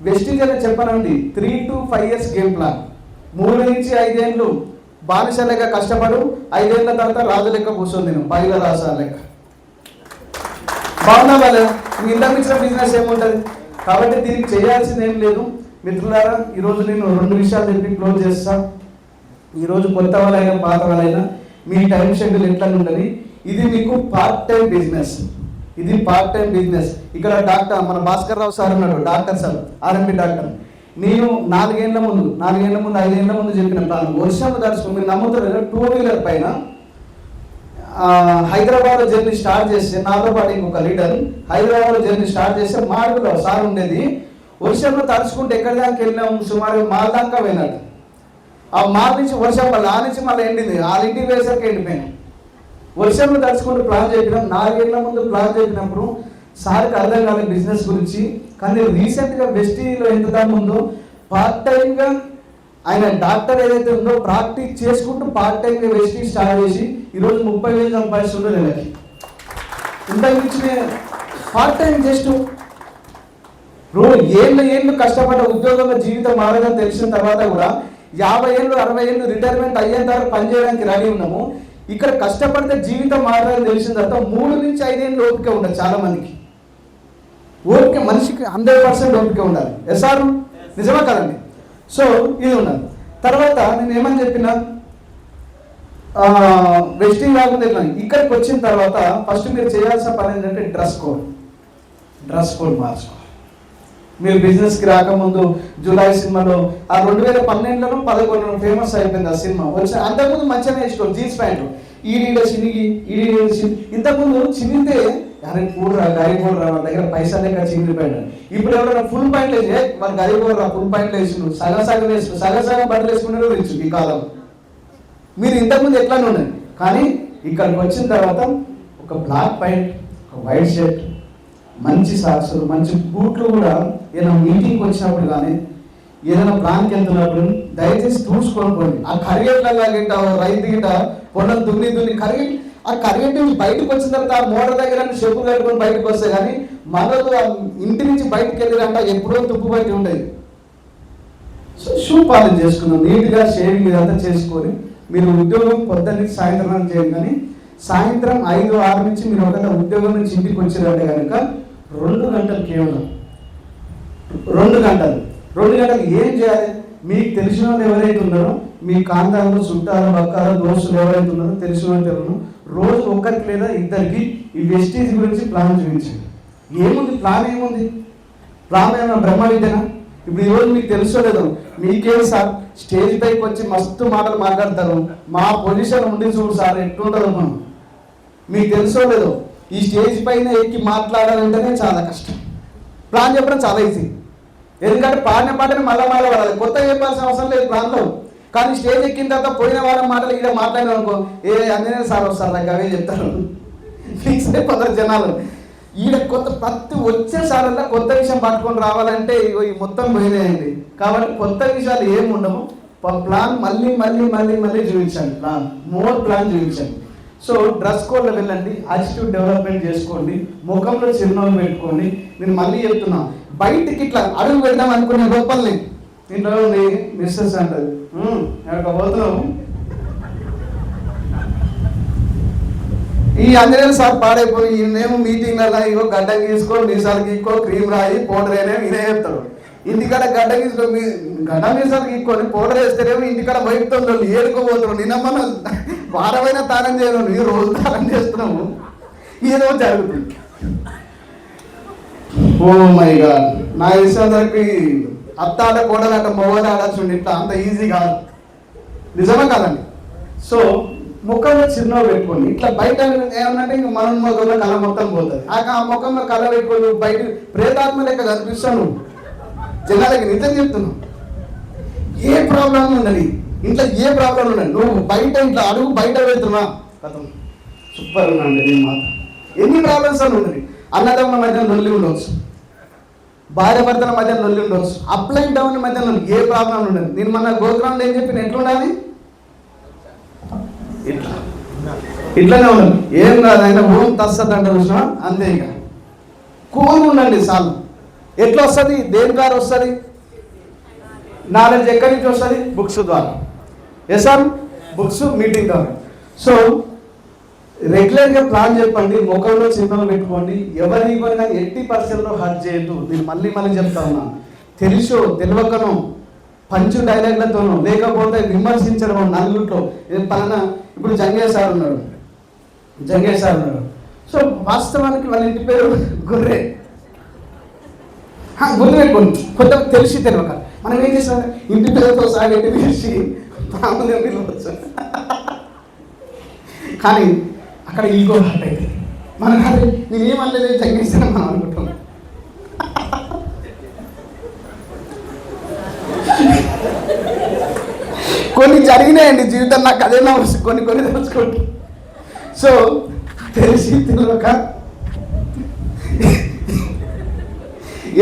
Speaker 1: వెస్టీజ్ అని చెప్పనండి, 3 to 5 years గేమ్ ప్లాన్. 3 నుంచి 5 ఏళ్ళు బానిసలేక కష్టపడు, 5 ఏళ్ళ తర్వాత రాజు లెక్క కూర్చొని నేను పైల రాసా లెక్క. బాగున్నా వాళ్ళ మీ ఇంతకు ఇచ్చిన బిజినెస్ ఏముంటుంది. కాబట్టి దీనికి చేయాల్సింది ఏం లేదు మిత్రులారా. ఈరోజు నేను 2 విషయాలు చెప్పి క్లోజ్ చేస్తా. ఈరోజు కొత్త వాళ్ళైనా పాత వాళ్ళైనా మీ టైం షెడ్యూల్ ఎట్లా ఉండాలి. ఇది మీకు పార్ట్ టైం బిజినెస్, ఇది పార్ట్ టైం బిజినెస్. ఇక్కడ డాక్టర్ మన భాస్కర్ రావు సార్ ఉన్నాడు, డాక్టర్ సార్, ఆర్ఎంపీ డాక్టర్. నేను 4 ఏళ్ల ముందు 5 ఏళ్ల ముందు చెప్పిన ప్లాన్ వర్షం తడుచుకుని మీరు నమ్ముతారు 2 వీలర్ పైన హైదరాబాద్లో జర్నీ స్టార్ట్ చేస్తే, నాతో పాటు ఇంకొక లీడర్ హైదరాబాద్లో జర్నీ స్టార్ట్ చేస్తే మాడుగులో సార్ ఉండేది. వర్షంలో తడుచుకుంటే ఎక్కడి దాకా వెళ్ళినాము, సుమారు మాల్ దాకా పోయినట్టు. ఆ మాల్ నుంచి వర్షం వల్ల ఆ నుంచి మళ్ళీ ఎండింది, వాళ్ళ ఇంటికి వేసరికి ఎండిపోయాను. వర్షంలో తడుచుకుంటూ ప్లాన్ చెప్పినాం. 4 ఏళ్ల ముందు ప్లాన్ చెప్పినప్పుడు సార్కి అర్థం కాలేదు బిజినెస్ గురించి. కానీ రీసెంట్గా వెస్టీలో ఎంత దాని ముందు పార్ట్ టైంగా ఆయన డాక్టర్ ఏదైతే ఉందో ప్రాక్టీస్ చేసుకుంటూ పార్ట్ టైంగా వెస్టీ స్టార్ట్ చేసి ఈరోజు 30,000 సంపాదిస్తుండే నెలకి. ఇంతకు మించి పార్ట్ టైం జస్ట్ ఏళ్ళు కష్టపడ్డ ఉద్యోగంలో జీవితం మారదని తెలిసిన తర్వాత కూడా 50 ఏళ్ళు 60 ఏళ్ళు రిటైర్మెంట్ అయ్యేంత వరకు పనిచేయడానికి రెడీ ఉన్నాము. ఇక్కడ కష్టపడితే జీవితం మారదని తెలిసిన తర్వాత 3 నుంచి 5 ఏళ్ళు ఓపిక ఉండదు చాలా మందికి. ఓపిక మనిషికి 100% ఓపిక ఉండాలి. ఎస్ఆర్ నిజమా కదండి? సో ఇది ఉండాలి. తర్వాత నేను ఏమని చెప్పిన వెస్టింగ్ కాకుండా ఇక్కడికి వచ్చిన తర్వాత ఫస్ట్ మీరు చేయాల్సిన పని ఏంటంటే డ్రెస్ కోడ్ మార్చుకోవాలి. మీరు బిజినెస్కి రాకముందు జూలై సినిమాలో ఆ 2012లో 11 ఫేమస్ అయిపోయింది ఆ సినిమా. వచ్చి అంతకుముందు మంచిగా వేసుకోవాలి జీన్స్ ప్యాంటు, ఈడీలో చినిగి ఇంతకుముందు చినిగితే అరే కూడరా గరిపోడరా వాళ్ళ దగ్గర పైసా లేక చినిగిపోయాడు. ఇప్పుడు ఎవరైనా ఫుల్ పాయింట్ వేసి వాళ్ళు గరిపోడరా ఫుల్ పాయింట్ వేసుకున్నారు, సగం వేసుకున్నారు, సగం బట్టలు వేసుకున్నారు రిచ్ ఈ కాలం. మీరు ఇంతకుముందు ఎట్లానే ఉన్నాయి. కానీ ఇక్కడికి వచ్చిన తర్వాత ఒక బ్లాక్ ప్యాంట్, ఒక వైట్ షర్ట్, మంచి సాక్సులు, మంచి బూట్లు కూడా ఏదైనా మీటింగ్కి వచ్చినప్పుడు కానీ ఏదైనా ప్లాన్కి వెళ్తున్నప్పుడు దయచేసి చూసుకోనుకోండి. ఆ కరిగేట్లా గిట్ట రైతు గిట్ట పొలం దున్ని కరిగే ఆ కరిగేటి నుంచి బయటకు వచ్చిన తర్వాత ఆ మోటార్ దగ్గర చెప్పులు కట్టుకొని బయటకు వస్తాయి. కానీ మనకు ఇంటి నుంచి బయటకు వెళ్ళిరంట ఎప్పుడో తుప్పు బయట ఉండేది. సో షూ పాలిష్ చేసుకున్నాం, నీట్గా షేవింగ్ ఇదంతా చేసుకొని మీరు ఉద్యోగం పొద్దున్న సాయంత్రం చేయండి. కానీ సాయంత్రం 5-6 నుంచి మీరు ఒకవేళ ఉద్యోగం నుంచి ఇంటికి వచ్చిరంటే కనుక 2 గంటలు కేవలం 2 గంటలు ఏం చేయాలి? మీకు తెలిసిన వాళ్ళు ఎవరైతే ఉన్నారో మీ కాంతాలు చుట్టాలు బక్కాలు దోస్తులు ఎవరైతే ఉన్నారో తెలిసిన వాళ్ళు రోజు ఒకరికి లేదా ఇద్దరికి ఈ వెస్టీజ్ గురించి ప్లాన్ చూపించండి. ఏముంది ప్లాన్? ప్లాన్ ఏమన్నా బ్రహ్మ విద్యనా? ఇప్పుడు ఈరోజు మీకు తెలుసోలేదో మీకేం సార్ స్టేజ్ పైకి వచ్చి మస్తు మాటలు మాట్లాడతారు, మా పొజిషన్ ఉండి చూడు సార్ ఎట్లుంటుందో మనం. మీకు తెలుసోలేదో ఈ స్టేజ్ పైన ఎక్కి మాట్లాడాలంటేనే చాలా కష్టం. ప్లాన్ చెప్పడం చాలా ఈజీ, ఎందుకంటే పాడిన పాటని మళ్ళా పడాలి, కొత్తగా చెప్పాల్సిన అవసరం లేదు ప్లాన్లో. కానీ స్టేజ్ ఎక్కిన తర్వాత పోయిన వారం మాటలు ఇక్కడ మాట్లాడిన అనుకో అందరినీ సార్ వస్తారు నాకు అవే చెప్తారు, ఫిక్స్ అయిపోతారు జనాలు. ఈడ ప్రతి వచ్చే సార్లా కొత్త విషయం పట్టుకొని రావాలంటే ఈ మొత్తం పోయినాయండి. కాబట్టి కొత్త విషయాలు ఏమి ఉండవు. ప్లాన్ మళ్ళీ చూపించండి, మోర్ ప్లాన్ చూపించండి. సో డ్రెస్ కోడ్లో వెళ్ళండి, యాటిట్యూడ్ డెవలప్మెంట్ చేసుకోండి, ముఖంలో చిరునవ్వు పెట్టుకోండి. నేను మళ్ళీ చెప్తున్నా, బయటికి ఇట్లా అడుగు పెడదాం అనుకునే లోపల్ని ఇంట్లో ఉంది మిస్సెస్ అంటది, ఎక్కడ పోతున్నావు? ఈ ఆంజనేయులు సార్ పాడైపోయి ఈయనేమో మీటింగ్లలో ఇగో గడ్డ గీసుకో, మీసాలు గీక్కో, క్రీమ్ రాయి, పౌడర్ అయినా ఇదే చెప్తాడు. ఇంటికాడ గడ్డ గీసుకో, గడ్డ మీసాలు గీక్కొని పౌడర్ వేస్తేనేమో ఇంటికాడ వైపుతుంది ఏడుకోబోతున్నావు. నిన్న మన వారమైన తానం చేయను, నీ రోజు తానం చేస్తున్నాము, ఏదో జరుగుతుంది. ఓ మై గాడ్, నా విషయానికి అత్త ఆట కోడలాట మొగలు ఆడచ్చు ఇట్లా అంత ఈజీ కాదు. నిజమే కాదండి. సో ముఖంలో చిన్న పెట్టుకోండి. ఇట్లా బయట ఏమన్నంటే ఇంక మన ముఖంలో కళ మొత్తం పోతుంది. ఆ ముఖంలో కళ పెట్టుకొని బయట ప్రేతాత్మ లెక్క కనిపిస్తాను జనాలకి. నిజం చెప్తున్నావు, ఏ ప్రాబ్లం ఉండని ఇంట్లో, ఏ ప్రాబ్లం ఉండదు. నువ్వు బయట ఇంట్లో అడుగు బయట వెళ్తున్నా కథం సూపర్ ఉందండి. నేను మాట ఎన్ని ప్రాబ్లమ్స్ అని ఉండదు. అన్నదమ్ముల మధ్య నొల్లి ఉండవచ్చు, భార్య భర్తల మధ్య నొల్లి ఉండవచ్చు, అప్ అండ్ డౌన్ మధ్య నొల్లి, ఏ ప్రాబ్లం ఉండదు. నేను మన గోగ్రౌండ్ ఏం చెప్పిన ఎట్లుండాలి, ఇట్లా ఇట్లానే ఉండదు. ఏం కాదు, ఆయన ఓం తస్సత్ అంటే చూసినా అంతే. ఇక కూల్ ఉండండి చాలు. ఎట్లా వస్తుంది, దేని ద్వారా వస్తుంది? నాలెడ్జ్ ఎక్కడి నుంచి వస్తుంది? బుక్స్ ద్వారా. ఎస్ సార్, బుక్స్, మీటింగ్ ద్వారా. సో రెగ్యులర్గా ప్లాన్ చెప్పండి, ముఖంలో చిన్నలు పెట్టుకోండి. ఎవరి కానీ 80% హర్ట్ చేయొద్దు. నేను మళ్ళీ చెప్తా ఉన్నాను. తెలుసో తెలియకనో పంచు డైలాగ్లతోనో లేకపోతే విమర్శించడం నలుగురిలో పలానా. ఇప్పుడు జంగయ్య సార్ ఉన్నాడు. సో వాస్తవానికి వాళ్ళ ఇంటి పేరు గొర్రె. గుర్తు పెట్టుకోండి, కొత్త తెలిసి తెలియక మనం ఏం చేస్తాం, ఇంటి పేరుతో సాగెట్టి తీసి మామూలుగా పిలవచ్చు. కానీ అక్కడ ఈగో హర్ట్ అవుతుంది. మనం కాదు, నేనేమనలేదు జంగేస్తాను మనం అనుకుంటాం. కొన్ని జరిగినాయండి జీవితం, నాకు అదే నా కొన్ని తెలుసుకోండి. సో తెలిసి తెలియక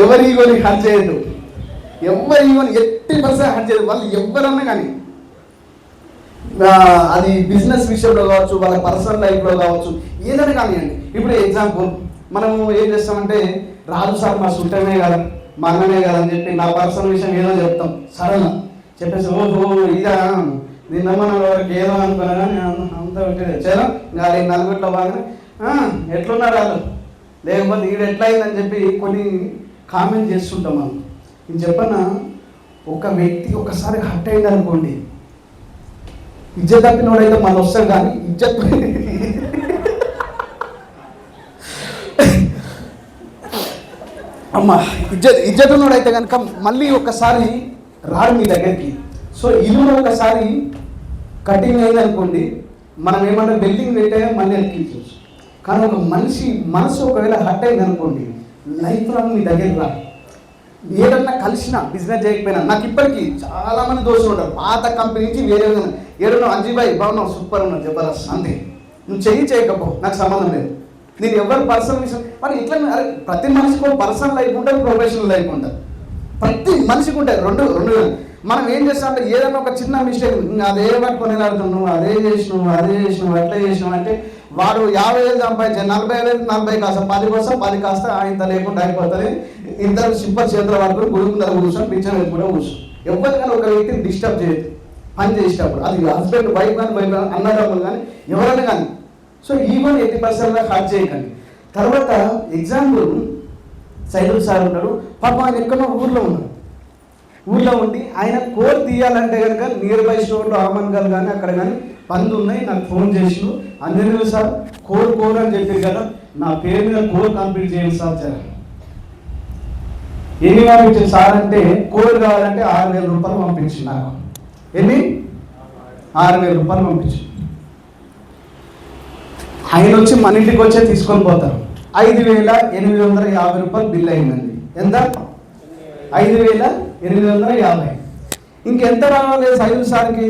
Speaker 1: ఎవరి ఈగోని హర్ట్ చేయదు, ఎవరి ఈగోని 80% హర్ట్ చేయదు. వాళ్ళు ఎవరన్నా కానీ, అది బిజినెస్ విషయంలో కావచ్చు, వాళ్ళ పర్సనల్ లైఫ్లో కావచ్చు, ఏదైనా కానివ్వండి. ఇప్పుడు ఎగ్జాంపుల్ మనము ఏం చేస్తామంటే, రాజు సార్ మా చుట్టమే కదా, మా అన్ననే కదా అని చెప్పి నా పర్సనల్ విషయం ఏదో చెప్తాం. సడన్గా చెప్పేసి ఓహో ఇదా నిన్న మన వరకు ఏదో అనుకున్నా కానీ అంతా చాలా ఇంకా నలుగురిలో బాగా ఎట్లున్నారు వాళ్ళు, లేకపోతే ఈడు ఎట్లా అయిందని చెప్పి కొన్ని కామెంట్ చేస్తుంటాం మనం. నేను చెప్పన్నా, ఒక వ్యక్తి ఒకసారి హర్ట్ అయింది అనుకోండి, ఇజ్జత్ తప్పినోడైతే మనం వస్తాం కానీ ఇజ్జత్ అమ్మ ఇజ్జత్ ఉన్నోడైతే కనుక మళ్ళీ ఒకసారి రాడు మీ దగ్గరికి. సో ఇల్లు ఒకసారి కటింగ్ అయింది అనుకోండి, మనం ఏమన్నా బిల్డింగ్ పెట్టే మళ్ళీ ఎక్కించవచ్చు. కానీ ఒక మనిషి మనసు ఒకవేళ హర్ట్ అయింది అనుకోండి, లైఫ్ లాంగ్ మీ దగ్గరికి రాదు. ఏదన్నా కలిసిన బిజినెస్ చేయకపోయినా, నాకు ఇప్పటికీ చాలామంది దోస్తులు ఉంటారు పాత కంపెనీ నుంచి వేరే ఏడున్నావు అంజీబాయి బాగున్నావు సూపర్ ఉన్నావు జబర్దస్త్ అంతే. నువ్వు చేయకపో నాకు సంబంధం లేదు. నేను ఎవరు పర్సనల్ విషయం మరి ఇట్లా ప్రతి మనిషికి పర్సనల్ లైఫ్ ఉంటుంది, ప్రొఫెషనల్ లైఫ్ ఉంటుంది. ప్రతి మనిషికి ఉంటాయి రెండు. మనం ఏం చేస్తామంటే ఏదైనా ఒక చిన్న మిస్టేక్ అదే పట్టుకొని వెళ్ళాడుతున్నావు, అదే చేసినావు అట్లా చేసినావు అంటే వాడు 50,000 సంపాదించాడు, 40,000 40 కాస్త 10 కోసం 10 కాస్త ఆయన లేకుండా అయిపోతుంది. ఇద్దరు సింపల్ చేతుల వరకు గుడుకుందర కూర్చొని పిక్చర్ కూడా కూర్చొని ఎవరికైనా ఒక వ్యక్తిని డిస్టర్బ్ చేయదు పని చేసేటప్పుడు. అది హస్బెండ్ వైఫ్ కానీ అన్నదమ్ములు కానీ ఎవరైనా కానీ. సో ఈవెన్ 80% హర్ట్ చేయకండి. తర్వాత ఎగ్జాంపుల్ సైదుల్ సార్ ఉన్నాడు, పాపం ఆయన ఎక్కడో ఊళ్ళో ఉండి ఆయన కోర్ తీయాలంటే కనుక నియర్ బై స్టోర్లో ఆమన్గల్ కానీ అక్కడ కానీ పనులు ఉన్నాయి. నాకు ఫోన్ చేసి అంజనేయులు సార్ కోర్ అని చెప్పారు కదా, నా పేరు మీద కోర్ కంప్లీట్ చేయండి సార్. ఎన్ని పంపించింది సార్ అంటే, కోర్ కావాలంటే 6,000 రూపాయలు పంపించింది. నాకు ఎన్ని 6,000 రూపాయలు పంపించింది. ఆయన వచ్చి మన ఇంటికి వచ్చే తీసుకొని పోతారు. 5,850 రూపాయలు బిల్ అయిందండి. ఎంత? 5,850. ఇంకెంత రావాలి సైదుల్ సార్కి?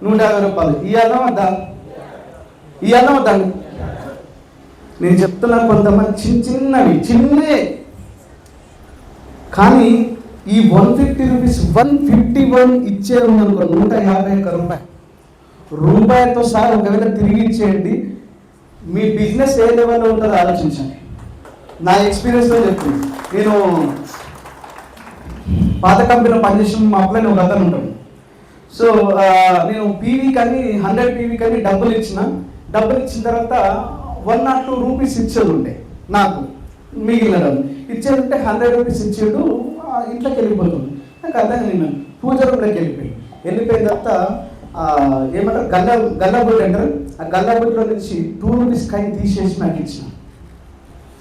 Speaker 1: 150 రూపాయలు. ఇవ్వాలా వద్దా? నేను చెప్తున్నాను, కొంతమంది చిన్నవే కానీ ఈ 150 రూపీస్ 151 ఇచ్చేది ఉందనుకో, 151 రూపాయలతో సార్ ఒకవేళ తిరిగి ఇచ్చేయండి, మీ బిజినెస్ ఏ లెవెల్లో ఉంటుందో ఆలోచించండి. నా ఎక్స్పీరియన్స్లో చెప్తుంది. నేను పాత కంపెనీలో పనిచేసిన మా అప్లైన్ ఒక అతను ఉంటాడు. సో నేను పీవీ కానీ 100 పీవీ కానీ డబ్బులు ఇచ్చిన తర్వాత 1 or 2 రూపీస్ ఇచ్చేది ఉంటే నాకు మిగిలిన డబ్బు ఇచ్చేది ఉంటే 100 రూపీస్ ఇచ్చేడు ఇంట్లోకి వెళ్ళిపోతుంది. నాకు అర్థం నేను పూజ రూమ్లోకి వెళ్ళిపోయిన తర్వాత ఏమంటారు గల్లాబుడ్డి అంటారు. ఆ గల్లాబుడ్డిలో నుంచి 2 రూపీస్ కాయిన్ తీసేసి నాకు ఇచ్చిన.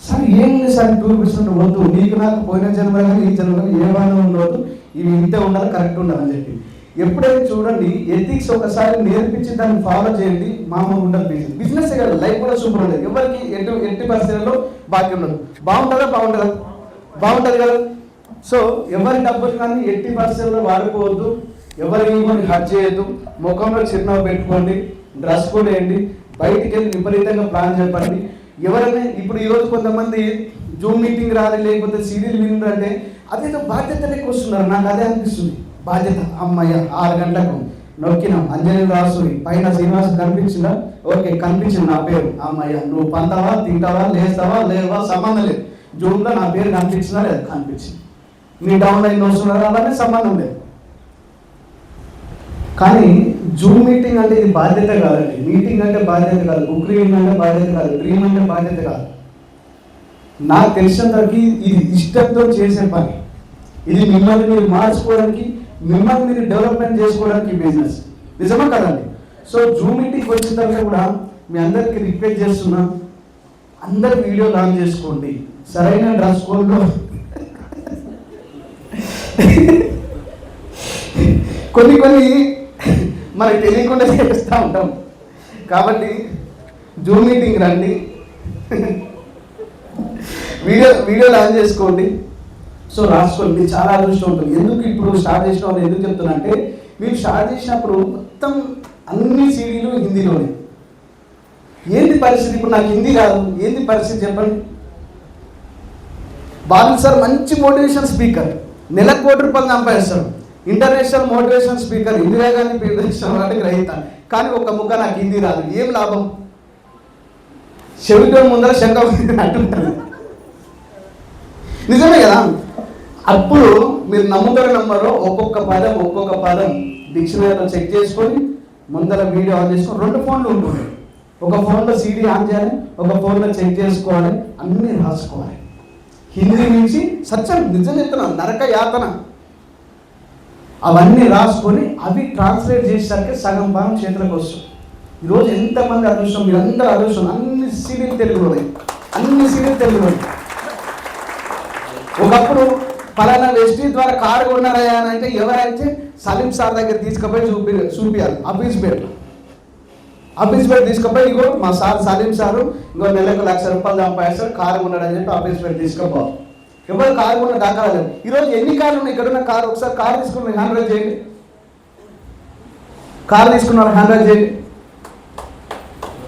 Speaker 1: సార్ ఏముంది సార్ 2 రూపీస్ ఉంటే వద్దు, నీకు నాకు పోయిన జన్మ కానీ ఈ జన్మ కానీ ఏ బాధ ఉండవద్దు, ఇవి ఇంతే ఉండాలి, కరెక్ట్ ఉండాలని చెప్పి. ఎప్పుడైతే చూడండి ఎథిక్స్ ఒకసారి నేర్పించి దాన్ని ఫాలో చేయండి, మామూలు ఉండదు. బిజినెస్ కాదు, లైఫ్ కూడా సూపర్ ఉండదు. ఎవరికి ఎట్టి పరిస్థితుల్లో భాగ్యం ఉండదు. బాగుంటుంది కదా. సో ఎవరి డబ్బులు కానీ ఎట్టి పరిస్థితుల్లో వాడుకోవద్దు, ఎవరి ఈగోని హర్ట్ చేయొద్దు, ముఖంలో చిరునవ్వు పెట్టుకోండి, డ్రెస్ కూడా వేయండి, బయటికి వెళ్ళి విపరీతంగా ప్లాన్ చెప్పండి. ఎవరైనా ఇప్పుడు ఈరోజు కొంతమంది జూమ్ మీటింగ్ రాలి లేకపోతే సీరియల్ వినరు అంటే అదేదో బాధ్యత లెక్క వస్తున్నారు. నాకు అదే అనిపిస్తుంది, బాధ్యత. అమ్మయ్య 6 గంటలకు నొక్కినాం, అంజనీ రాసుని పైన శ్రీనివాస్ కనిపించిందా? ఓకే కనిపించింది, నా పేరు. అమ్మయ్య నువ్వు పంతావా, తింటావా, లేవా సంబంధం లేదు. జూమ్లో నా పేరు కనిపించిందా లేదు? కనిపించింది. మీ డౌన్లైన్ వస్తున్నారా? అలానే సంబంధం లేదు. కానీ జూమ్ మీటింగ్ అంటే ఇది బాధ్యత కాదండి. మీటింగ్ అంటే బాధ్యత కాదు, బుక్ రీడింగ్ అంటే బాధ్యత కాదు, డ్రీమ్ అంటే బాధ్యత కాదు. నాకు తెలిసినంతవరకు ఇది ఇష్టంతో చేసే పని. ఇది మిమ్మల్ని మీరు మార్చుకోవడానికి, మిమ్మల్ని మీరు డెవలప్మెంట్ చేసుకోవడానికి బిజినెస్. నిజమా కదండి? సో జూమ్ మీటింగ్కి వచ్చిన తర్వాత కూడా మీ అందరికీ రిక్వెస్ట్ చేస్తున్నా, అందరు వీడియో ఆన్ చేసుకోండి, సరైన డ్రెస్ కోడ్లో కొన్ని మనకి తెలియకుండా చేస్తూ ఉంటాం. కాబట్టి జూమ్ మీటింగ్ రండి, వీడియోలు ఆన్ చేసుకోండి. సో రాసుకోండి, మీరు చాలా అదృష్టం ఉంటుంది. ఎందుకు ఇప్పుడు స్టార్ట్ చేసిన వాళ్ళు ఎందుకు చెప్తున్నా అంటే, మీరు స్టార్ట్ చేసినప్పుడు మొత్తం అన్ని సీడీలు హిందీలోనే. ఏంటి పరిస్థితి? ఇప్పుడు నాకు హిందీ రాదు, ఏంటి పరిస్థితి చెప్పండి. బాబు సార్ మంచి మోటివేషన్ స్పీకర్, నెలకు ₹1 కోటి సంపాదిస్తాడు, international motivation speaker, Indira Gandhi federation వాటికి గ్రహీత. కానీ ఒక ముక్క నాకు హిందీ రాదు, ఏం లాభం? చెవిటో ముందర శంఖం అంటుంటారు. నిజమే కదా? అప్పుడు మీరు నమ్ముతారో నమ్మరో ఒక్కొక్క పదం డిక్షనరీలో చెక్ చేసుకొని ముందర వీడియో ఆన్ చేసుకొని 2 ఫోన్లు ఉంటుంది. ఒక ఫోన్లో సీడీ ఆన్ చేయాలి, ఒక ఫోన్లో చెక్ చేసుకోవాలి, అన్నీ రాసుకోవాలి. హిందీ నుంచి సత్యం నిజం చెప్తున్నాను, నరక యాతన అవన్నీ రాసుకొని అవి ట్రాన్స్లేట్ చేసేసరికి సగం భాగం చేతులకు వస్తుంది. ఈరోజు ఎంతమంది అదృష్టం, మీరు అందరూ అదృష్టం. అన్ని సీరియల్ తెలుగులోనే. ఒకప్పుడు పలానా వెస్టీ ద్వారా కారు కొన్నారయ్యా అని అంటే ఎవరైతే సలీం సార్ దగ్గర తీసుకుపోయి చూపించాలి. ఆఫీస్పేట తీసుకుపోయి, ఇగో మా సార్ సలీం సారు ఇంకో నెలకు ₹1,00,000 సంపాదిస్తారు, కారు కొన్నాడని చెప్పి ఆఫీస్పేట తీసుకుపోవాలి. ఎవరు కారు కొన్న దాఖలా లేదు. ఈరోజు ఎన్ని కార్లు ఉన్నాయి? ఇక్కడ ఉన్న కారు, ఒకసారి కారు తీసుకున్న హ్యాండ్ రైజ్ చేయండి. కారు తీసుకున్నారు, హ్యాండ్ రైజ్ చేయండి.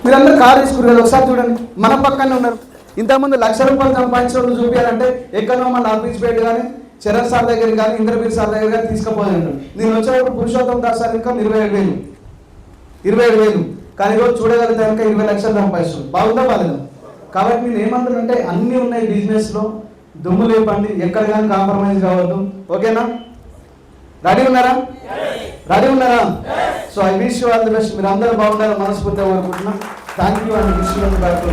Speaker 1: మీరందరూ కారు తీసుకున్నారు, ఒకసారి చూడండి. మన పక్కనే ఉన్నారు. ఇంతకుముందు ₹1,00,000 సంపాదించిన వాళ్ళు చూపించాలంటే ఎక్కడో మన ఆఫీస్ పేట కానీ, చరణ్ సార్ దగ్గర కానీ, ఇంద్రవీర్ సార్ దగ్గర కానీ తీసుకుపోయారు. నేను వచ్చినప్పుడు పురుషోత్తం దాస్ సార్ ఇంకా 27,000. కానీ ఈరోజు చూడగలిగితే కనుక 20 లక్షలు సంపాదిస్తుంది. బాగుందా బాగాలేదు? కాబట్టి నేను ఏమంటానంటే అన్నీ ఉన్నాయి బిజినెస్లో, దుమ్ము లేపండి, ఎక్కడ కానీ కాంప్రమైజ్ కావద్దు. ఓకేనా? రెడీ ఉన్నారా? So I wish you all the best. మీరు అందరూ బాగుండాలని మనస్ఫూర్తిగా కోరుకుంటున్నా. Thank you and wish you all the best.